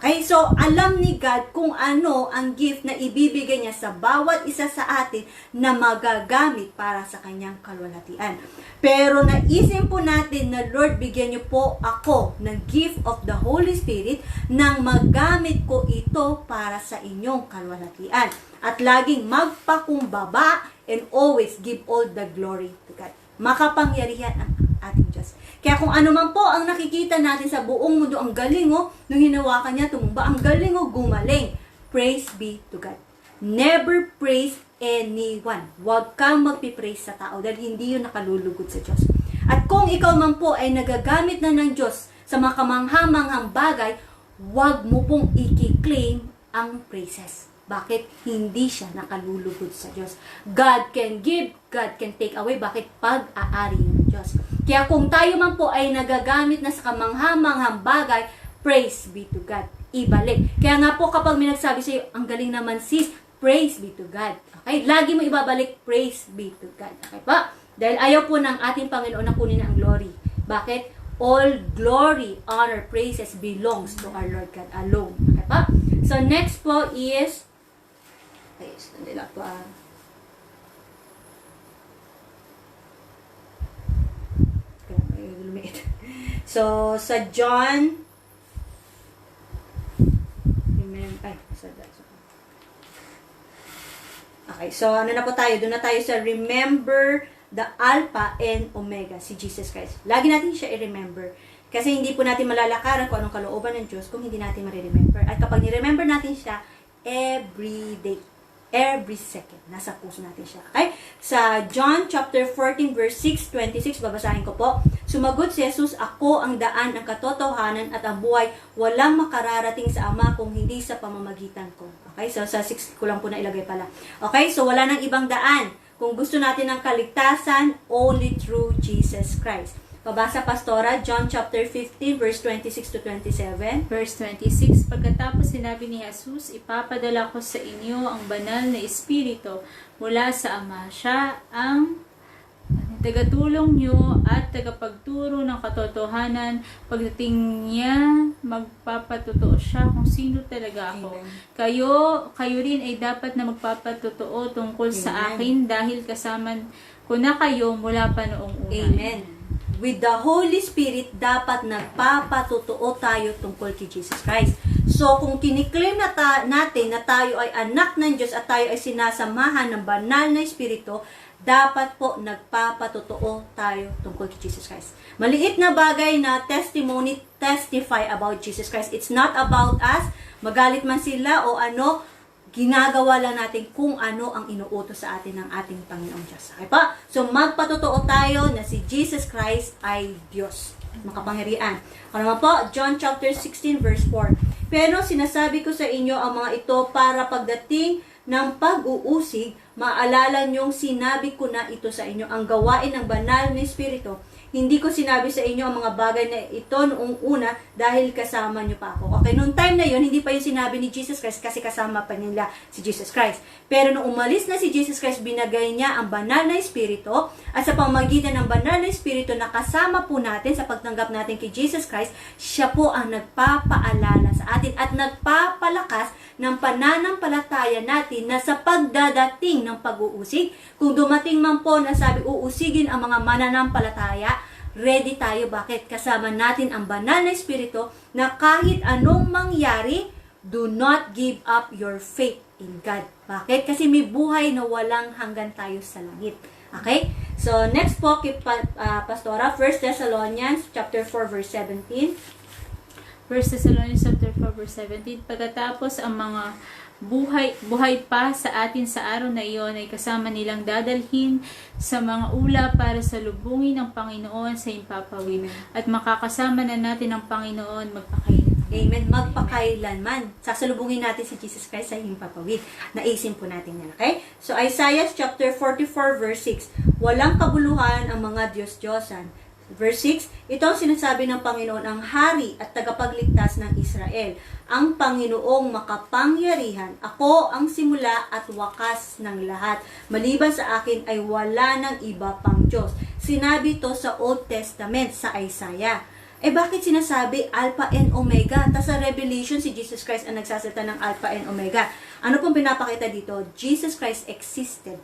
Okay? So, alam ni God kung ano ang gift na ibibigay niya sa bawat isa sa atin na magagamit para sa kanyang kalwalhatian. Pero naisip po natin na, Lord, bigyan niyo po ako ng gift of the Holy Spirit nang magamit ko ito para sa inyong kalwalhatian. At laging magpakumbaba and always give all the glory to God. Makapangyarihan ang ating Diyos. Kaya kung ano man po ang nakikita natin sa buong mundo, ang galing nung hinawakan niya, tumumba, ang galing gumaling. Praise be to God. Never praise anyone. Huwag kang magpipraise sa tao dahil hindi yun nakalulugod sa Diyos. At kung ikaw man po ay nagagamit na ng Diyos sa mga kamanghamanghang bagay, huwag mo pong i-claim ang praises. Bakit? Hindi siya nakalulugod sa Diyos. God can give, God can take away. Bakit? Pag-aari ng Diyos. Kaya kung tayo man po ay nagagamit na sa kamanghamanghang bagay, praise be to God. Ibalik. Kaya nga po kapag may nagsabi sa iyo, ang galing naman sis, praise be to God. Okay? Lagi mo ibabalik, praise be to God. Okay pa? Dahil ayaw po ng ating Panginoon na kunin ang glory. Bakit? All glory, honor, praises belongs to our Lord God alone. Okay pa? So next po is nila po so sa John okay, so ano na po tayo? Doon na tayo sa remember the Alpha and Omega, si Jesus Christ. Lagi natin siya i-remember. Kasi hindi po natin malalakaran kung anong kalooban ng Diyos kung hindi natin ma-remember. At kapag ni-remember natin siya, every day, every second, nasa puso natin siya. Okay? Sa John chapter 14 verse 6-26, babasahin ko po. Sumagot si Jesus, ako ang daan, ang katotohanan at ang buhay. Walang makararating sa Ama kung hindi sa pamamagitan ko. Okay? So sa 6 ko lang po na ilagay pala. Okay? So wala nang ibang daan. Kung gusto natin ng kaligtasan, only through Jesus Christ. Pabasa Pastora, John chapter 15, verse 26-27. Verse 26, pagkatapos sinabi ni Jesus, ipapadala ko sa inyo ang banal na Espiritu mula sa Ama. Siya ang tagatulong nyo at tagapagturo ng katotohanan. Pagdating niya, magpapatotoo siya kung sino talaga ako. Kayo rin ay dapat na magpapatotoo tungkol sa akin dahil kasama ko na kayo mula pa noong una. Amen. With the Holy Spirit, dapat nagpapatotoo tayo tungkol kay Jesus Christ. So, kung kiniklaim natin na tayo ay anak ng Diyos at tayo ay sinasamahan ng banal na Espiritu, dapat po nagpapatotoo tayo tungkol kay Jesus Christ. Maliit na bagay na testimony, testify about Jesus Christ. It's not about us, magalit man sila o ano, ginagawa lang natin kung ano ang inuutos sa atin ng ating Panginoong Diyos. Okay pa? So, magpatotoo tayo na si Jesus Christ ay Diyos. Makapangyarihan. Ano naman po? John chapter 16 verse 4. Pero sinasabi ko sa inyo ang mga ito para pagdating ng pag-uusig, maalala niyong sinabi ko na ito sa inyo, ang gawain ng banal na Espiritu. Hindi ko sinabi sa inyo ang mga bagay na ito noong una dahil kasama niyo pa ako. Okay, noong time na yon hindi pa yung sinabi ni Jesus Christ kasi kasama pa nila si Jesus Christ. Pero nung umalis na si Jesus Christ, binagay niya ang banal na Espiritu at sa pamamagitan ng banal na Espiritu na kasama po natin sa pagtanggap natin kay Jesus Christ, siya po ang nagpapaalala sa atin at nagpapalakas ng pananampalataya natin na sa pagdadating ng pag-uusig, kung dumating man po na sabi uusigin ang mga mananampalataya, ready tayo. Bakit? Kasama natin ang banal na Espiritu na kahit anong mangyari, do not give up your faith in God. Bakit? Kasi may buhay na walang hanggan tayo sa langit. Okay? So, next po, Pastora, 1 Thessalonians chapter 4, verse 17. 1 1 Thessalonians chapter 4 verse 17, pagkatapos ang mga buhay pa sa atin sa araw na iyon ay kasama nilang dadalhin sa mga ula para sa lubungin ng Panginoon sa himpapawid. At makakasama na natin ang Panginoon magpakailan. Amen. Magpakailanman. Sasalubungin natin si Jesus Christ sa himpapawid. Naisin po natin yan, okay? So, Isaiah chapter 44 verse 6. Walang kabuluhan ang mga Diyos-Diyosan. Verse 6, ito ang sinasabi ng Panginoon, ang hari at tagapagligtas ng Israel, ang Panginoong makapangyarihan. Ako ang simula at wakas ng lahat. Maliban sa akin ay wala ng iba pang Diyos. Sinabi ito sa Old Testament, sa Isaiah. Bakit sinasabi Alpha and Omega? Tapos sa Revelation, si Jesus Christ ang nagsasalita ng Alpha and Omega. Ano pong pinapakita dito? Jesus Christ existed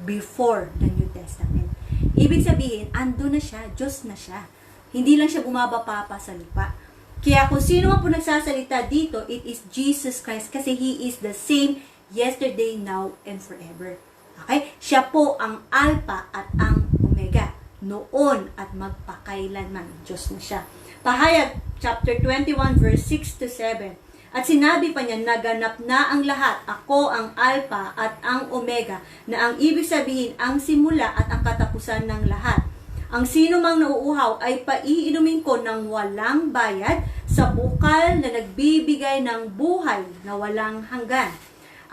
before the New Testament. Ibig sabihin, ando na siya, Diyos na siya. Hindi lang siya bumababa pa sa lupa. Kaya kung sino man po nagsasalita dito, it is Jesus Christ kasi He is the same yesterday, now, and forever. Okay? Siya po ang Alpha at ang Omega. Noon at magpakailanman. Diyos na siya. Pahayag, chapter 21, verse 6 to 7. At sinabi pa niya, naganap na ang lahat. Ako ang Alpha at ang Omega, na ang ibig sabihin ang simula at ang katapusan ng lahat. Ang sino mang nauuhaw ay paiinumin ko ng walang bayad sa bukal na nagbibigay ng buhay na walang hanggan.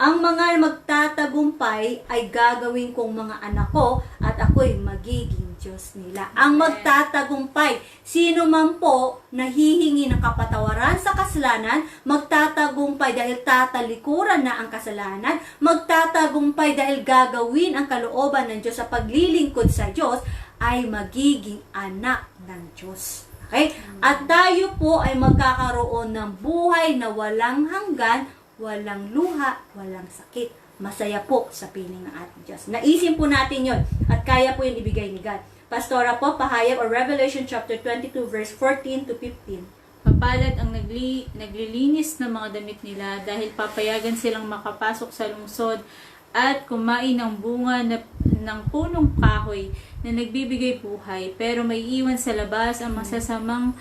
Ang mga magtatagumpay ay gagawin kong mga anak ko at ako'y magiging Diyos nila. Ang magtatagumpay, sino man po nahihingi ng kapatawaran sa kasalanan, magtatagumpay dahil tatalikuran na ang kasalanan, magtatagumpay dahil gagawin ang kalooban ng Diyos sa paglilingkod sa Diyos, ay magiging anak ng Diyos. Okay? At tayo po ay magkakaroon ng buhay na walang hanggan, walang luha, walang sakit. Masaya po sa piling ng ating Diyos. Naisin po natin yon at kaya po yun ibigay ni God. Pastora po, pahayag o Revelation chapter 22 verse 14 to 15. Mapalad ang naglilinis ng mga damit nila dahil papayagan silang makapasok sa lungsod at kumain ng bunga ng punong kahoy na nagbibigay buhay. Pero may iwan sa labas ang masasamang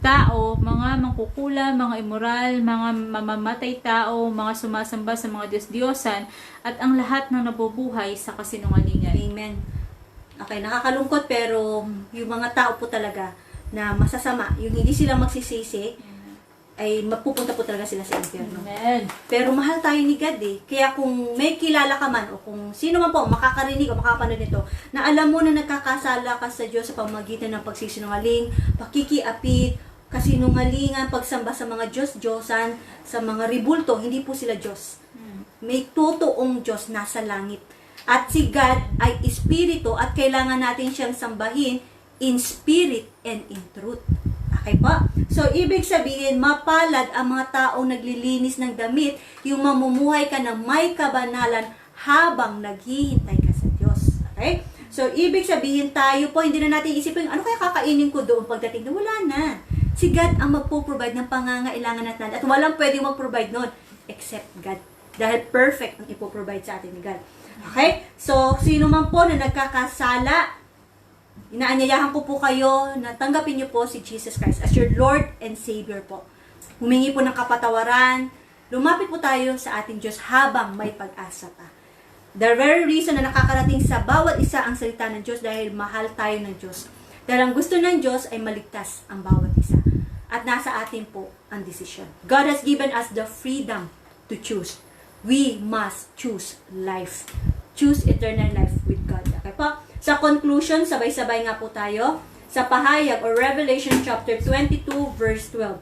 tao, mga mangkukula, mga immoral, mga mamamatay tao, mga sumasamba sa mga Diyos-Diyosan, at ang lahat ng nabubuhay sa kasinungalingan. Amen. Okay, nakakalungkot pero yung mga tao po talaga na masasama, yung hindi sila magsisisi, ay mapupunta po talaga sila sa impyerno. Amen. Pero mahal tayo ni God eh. Kaya kung may kilala ka man o kung sino man po makakarinig o makakapanood nito, na alam mo na nagkakasala ka sa Diyos sa pamamagitan ng pagsisinungaling, pakikiapit, kasinungalingan, pagsamba sa mga Diyos-Diyosan, sa mga ribulto, hindi po sila Diyos. May totoong Diyos nasa langit. At si God ay espiritu at kailangan natin siyang sambahin in spirit and in truth. Okay po? So, ibig sabihin, mapalad ang mga taong naglilinis ng damit, yung mamumuhay ka ng may kabanalan habang naghihintay ka sa Diyos. Okay? So, ibig sabihin tayo po, hindi na natin isipin, ano kaya kakainin ko doon pagdating na? Wala na. Si God ang magpo-provide ng pangangailangan natin. At walang pwedeng mag-provide noon except God. Dahil perfect ang ipoprovide sa atin ni God. Okay? So, sino man po na nagkakasala, inaanyayahan ko po kayo na tanggapin niyo po si Jesus Christ as your Lord and Savior po. Humingi po ng kapatawaran, lumapit po tayo sa ating Diyos habang may pag-asa pa. The very reason na nakakarating sa bawat isa ang salita ng Diyos dahil mahal tayo ng Diyos. Dahil ang gusto ng Diyos ay maligtas ang bawat isa. At nasa atin po ang desisyon. God has given us the freedom to choose. We must choose life. Choose eternal life with God. Okay po? Sa conclusion, sabay-sabay nga po tayo sa pahayag o Revelation chapter 22 verse 12.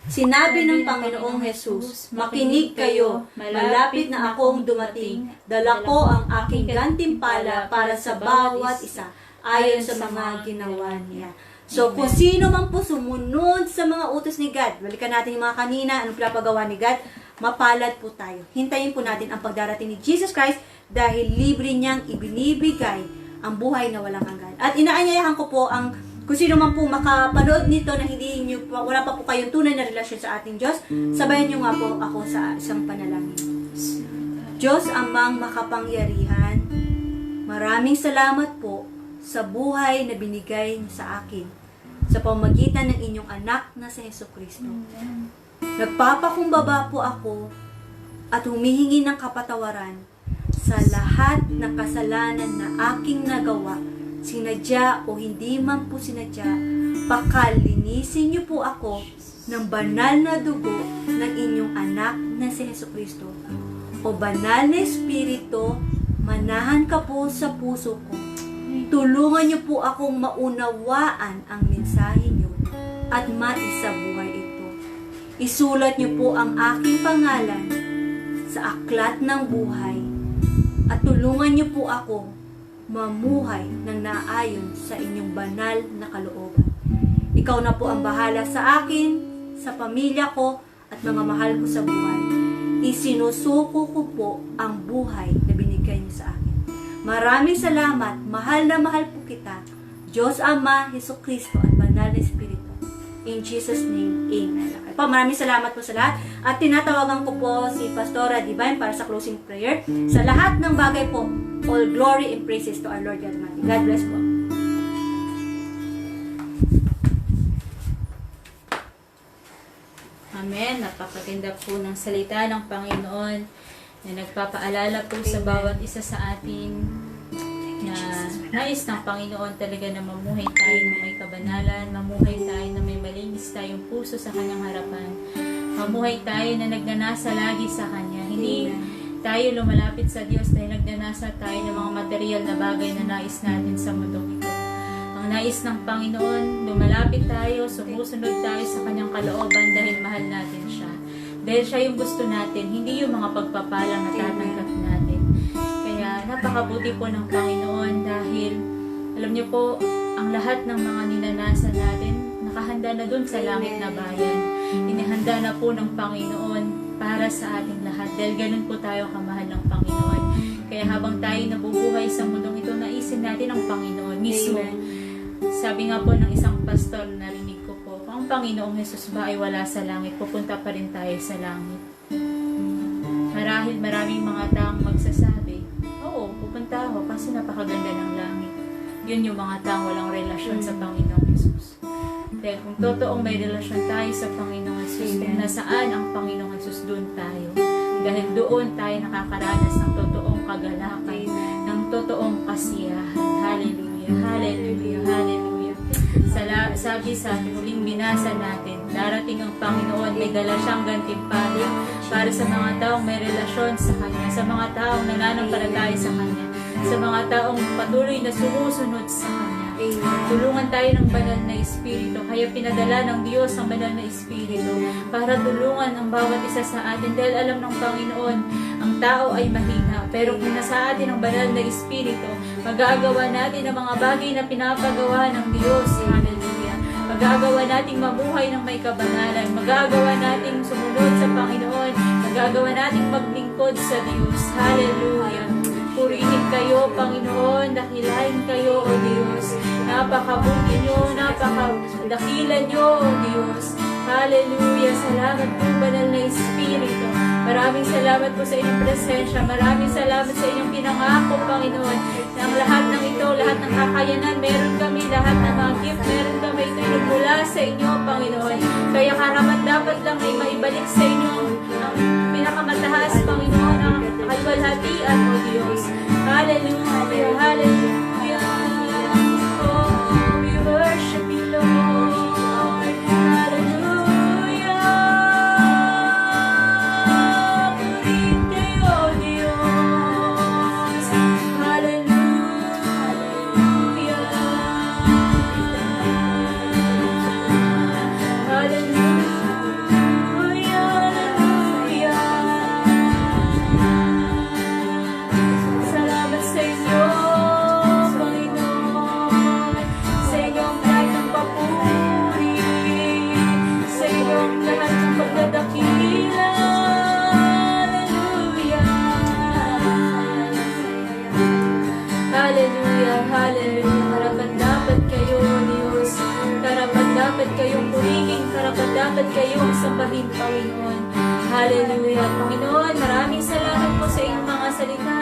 Sinabi ng Panginoong Jesus, makinig kayo, malapit na akong dumating, dala ko ang aking gantimpala para sa bawat isa, ayon sa mga ginawa niya. So, kung sino man po sumunod sa mga utos ni God, balikan natin yung mga kanina, anong pinapagawa ni God, mapalad po tayo. Hintayin po natin ang pagdarating ni Jesus Christ dahil libre niyang ibinibigay ang buhay na walang hanggan. At inaanyayahan ko po ang kung sino man po makapanood nito na hindi niyo wala pa po kayong tunay na relasyon sa ating Diyos, sabayan niyo nga po ako sa isang panalangin. Diyos Amang makapangyarihan, maraming salamat po sa buhay na binigay niyo sa akin. sa pamamagitan ng inyong anak na si Hesukristo. Nagpapakumbaba po ako at humihingi ng kapatawaran sa lahat ng kasalanan na aking nagawa, sinadya o hindi man po sinadya. Pakalinisin niyo po ako ng banal na dugo ng inyong anak na si Hesukristo. O banal na Espiritu, manahan ka po sa puso ko. Tulungan niyo po akong maunawaan ang mensahe niyo at maisabuhay ito. Isulat niyo po ang aking pangalan sa aklat ng buhay at tulungan niyo po ako mamuhay ng naayon sa inyong banal na kalooban. Ikaw na po ang bahala sa akin, sa pamilya ko at mga mahal ko sa buhay. Isinusuko ko po ang buhay na binigay niyo sa akin. Maraming salamat, mahal na mahal po kita, Diyos Ama, Hesukristo at Banal na Espiritu. In Jesus' name, Amen. Po, maraming salamat po sa lahat. At tinatawagan ko po si Pastora Divine para sa closing prayer. Sa lahat ng bagay po, all glory and praises to our Lord God Almighty. God bless po. Amen. Napakaganda po ng salita ng Panginoon na nagpapaalala po sa bawat isa sa atin na nais ng Panginoon talaga na mamuhay tayo na may kabanalan, mamuhay tayo na may malinis tayong puso sa Kanyang harapan, mamuhay tayo na nagnanasa lagi sa Kanya. Hindi tayo lumalapit sa Diyos dahil nagnanasa tayo ng mga material na bagay na nais natin sa mundong ito. Ang nais ng Panginoon, lumalapit tayo, sumusunod tayo sa Kanyang kalooban dahil mahal natin siya. Dahil siya yung gusto natin, hindi yung mga pagpapalang na tatanggap natin. Kaya napakabuti po ng Panginoon dahil alam niyo po, ang lahat ng mga ninanasa natin, nakahanda na dun sa langit na bayan. Inihanda na po ng Panginoon para sa ating lahat. Dahil ganun po tayo kamahal ng Panginoon. Kaya habang tayo nabubuhay sa mundong ito, naisin natin ang Panginoon mismo. Sabi nga po ng isang pastor, narinig ko po, kung ang Panginoong Jesus ba ay wala sa langit, pupunta pa rin tayo sa langit. Marahil maraming mga taong magsasabi, oo, pupunta ako kasi napakaganda ng langit. Yun yung mga taong walang relasyon sa Panginoong Jesus. Dahil kung totoong may relasyon tayo sa Panginoong Jesus, kung nasaan ang Panginoong Jesus, doon tayo. Dahil doon tayo nakakaranas ng totoong kagalakan, ng totoong kasiyahan. Hallelujah. Hallelujah, hallelujah. Sabi sa huling binasa natin, darating ang Panginoon, may dala siyang gantimpala para sa mga taong may relasyon sa Kanya, sa mga taong nananampalataya sa Kanya, sa mga taong patuloy na sumusunod sa Kanya. Tulungan tayo ng banal na Espiritu, kaya pinadala ng Diyos ang banal na Espiritu para tulungan ang bawat isa sa atin dahil alam ng Panginoon, ang tao ay mahina, pero kung nasa atin ang banal na Espiritu, magagawa natin ang mga bagay na pinapagawa ng Diyos. Hallelujah. Magagawa nating mamuhay ng may kabanalan, magagawa nating sumunod sa Panginoon, magagawa nating maglingkod sa Diyos. Hallelujah. Purihin kayo, Panginoon, dakilain kayo, O Diyos. Napakabuti nyo, napakadakila nyo, O Diyos. Hallelujah. Salamat po, banal na Espiritu. Maraming salamat po sa inyong presensya. Maraming salamat sa inyong pinangako, Panginoon. Na ang lahat ng ito, lahat ng kakayanan, meron kami, lahat ng mga gift, meron kami ito mula sa inyo, Panginoon. Kaya karapat dapat lang ay maibalik sa inyo ang pinakamataas, Panginoon, ang kalwalhatian, O Diyos. Hallelujah, hallelujah. Oh, we worship you, Lord. Hallelujah. Purihin kayo, Diyos. Hallelujah. Salamat sa inyo, Panginoon, sa inyong lahat ng papuri, sa inyong lahat ng pagdadakila. Hallelujah. Hallelujah, hallelujah. Karapat-dapat kayo, Diyos. Karapat-dapat kayong purihin, karapat-dapat kayong sambahin, Panginoon. Hallelujah. Panginoon, maraming salamat po sa inyong mga salita.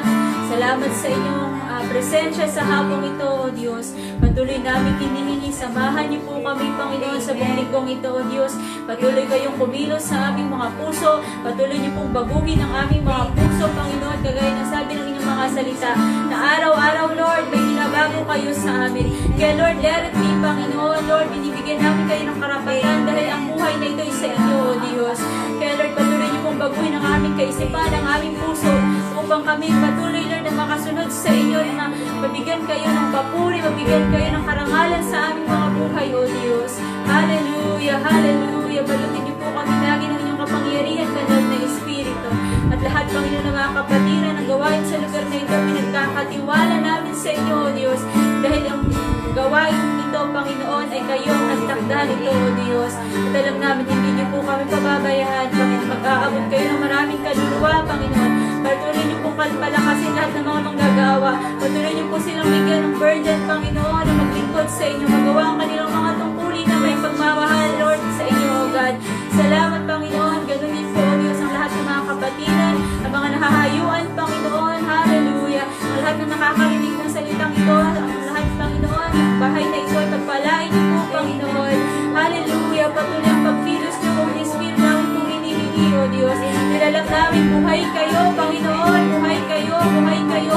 Salamat sa inyong presensya sa hapong ito, O Diyos. patuloy namin hinihingi, samahan niyo po kami, Panginoon, sa buong linggong ito, O Diyos. Patuloy kayong kumilos sa aming mga puso, patuloy niyo pong baguhin ang aming mga puso, Panginoon, kagaya ng sabi ng inyong mga salita, na araw-araw, Lord, may binabago kayo sa amin. Kaya Lord, let it be, Panginoon, Lord, binibigyan namin kayo ng karapatan dahil ang buhay na ito ay sa inyo, O Diyos. Kaya Lord, patuloy niyo pong baguhin ang aming kaisipan, ang aming puso, upang kami patuloy, Lord, na makasunod sa inyo, na mabigyan kayo ng papuri, mabigyan kayo ng karangalan sa aming mga buhay, O Diyos. Hallelujah, hallelujah. Balutin niyo po kami lagi ng inyong kapangyarihan, banal na Espiritu. At lahat, Panginoon, ng mga kapatiran na gawain sa lugar na ito, pinagkakatiwala namin sa inyo, O Diyos. Dahil ang gawain ito, Panginoon, ay kayo ang takda nito, O Diyos. At alam namin, hindi niyo po kami pababayaan, Panginoon. Mag-aabot kayo ng maraming kaluluwa, Panginoon. Patuloy niyo po palakasin lahat ng mga manggagawa. Patuloy niyo po silang bigyan ng burden, Panginoon, na maglingkod sa inyo. Magawa ang kanilang mga tungkulin na may pagmamahal, Lord, sa inyo, O God. Salamat, Panginoon. Ganun din po, O Diyos, ang lahat ng mga kapatiran, ang mga nakahayuan, Panginoon. Hallelujah. Ang lahat ng nakakarinig ng salitang ito, ang lahat, Panginoon, ang bahay na ito ay pagpalain niyo po, Panginoon. Hallelujah. Patuloy ang pagkilos niyo, Holy Spirit, namin pong hinihingi, O Diyos. Nilalang namin, buhay kayo, Panginoon. Buhay kayo,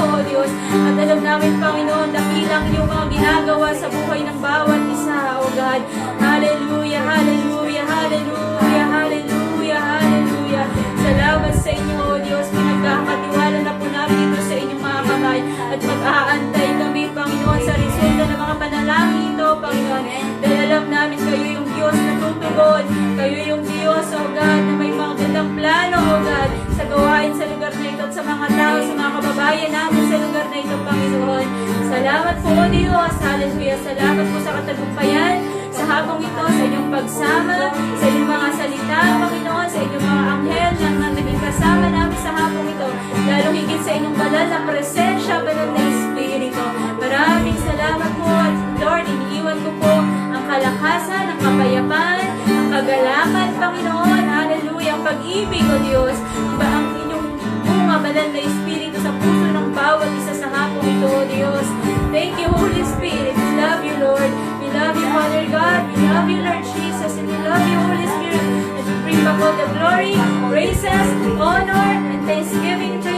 O Diyos. At alam namin, Panginoon, dakilang iyong mga ginagawa sa buhay ng bawat isa, O God. Hallelujah, hallelujah, hallelujah, hallelujah, hallelujah. Salamat sa inyo, O Diyos. Pinagkakatiwala na po namin ito sa inyong mga kamay. At mag-aantay kami, Panginoon, sa resulta ng mga panalangin ito, Panginoon. Dahil alam namin kayo yung Diyos na tutugon. Kayo yung Diyos, O God, na may mga gandang plano, O God, sa gawain sa lugar na ito at sa mga tao, sa mga kababayan namin sa lugar na ito, Panginoon. Salamat po, O Diyos. Hallelujah. Salamat po sa katagumpayan sa hapong ito, sa inyong pagsama, sa inyong mga salita, Panginoon, sa inyong mga anghel na naging kasama namin sa hapong ito. Lalo higit sa inyong banal na presensya, banal na Espiritu. Maraming salamat po, at Lord, iniiwan ko po ang kalakasan, ang kapayapaan, ang kagalakan, Panginoon. Hallelujah. Ang pag-ibig, O Diyos. Ang inyong bunga, banal na Espiritu sa puso ng bawat isa sa hapong ito, O Diyos. Thank you, Holy Spirit. We love you, Lord. We love you, Father God. We love you, Lord Jesus. And we love you, Holy Spirit. And we bring back all the glory, praises, honor, and thanksgiving to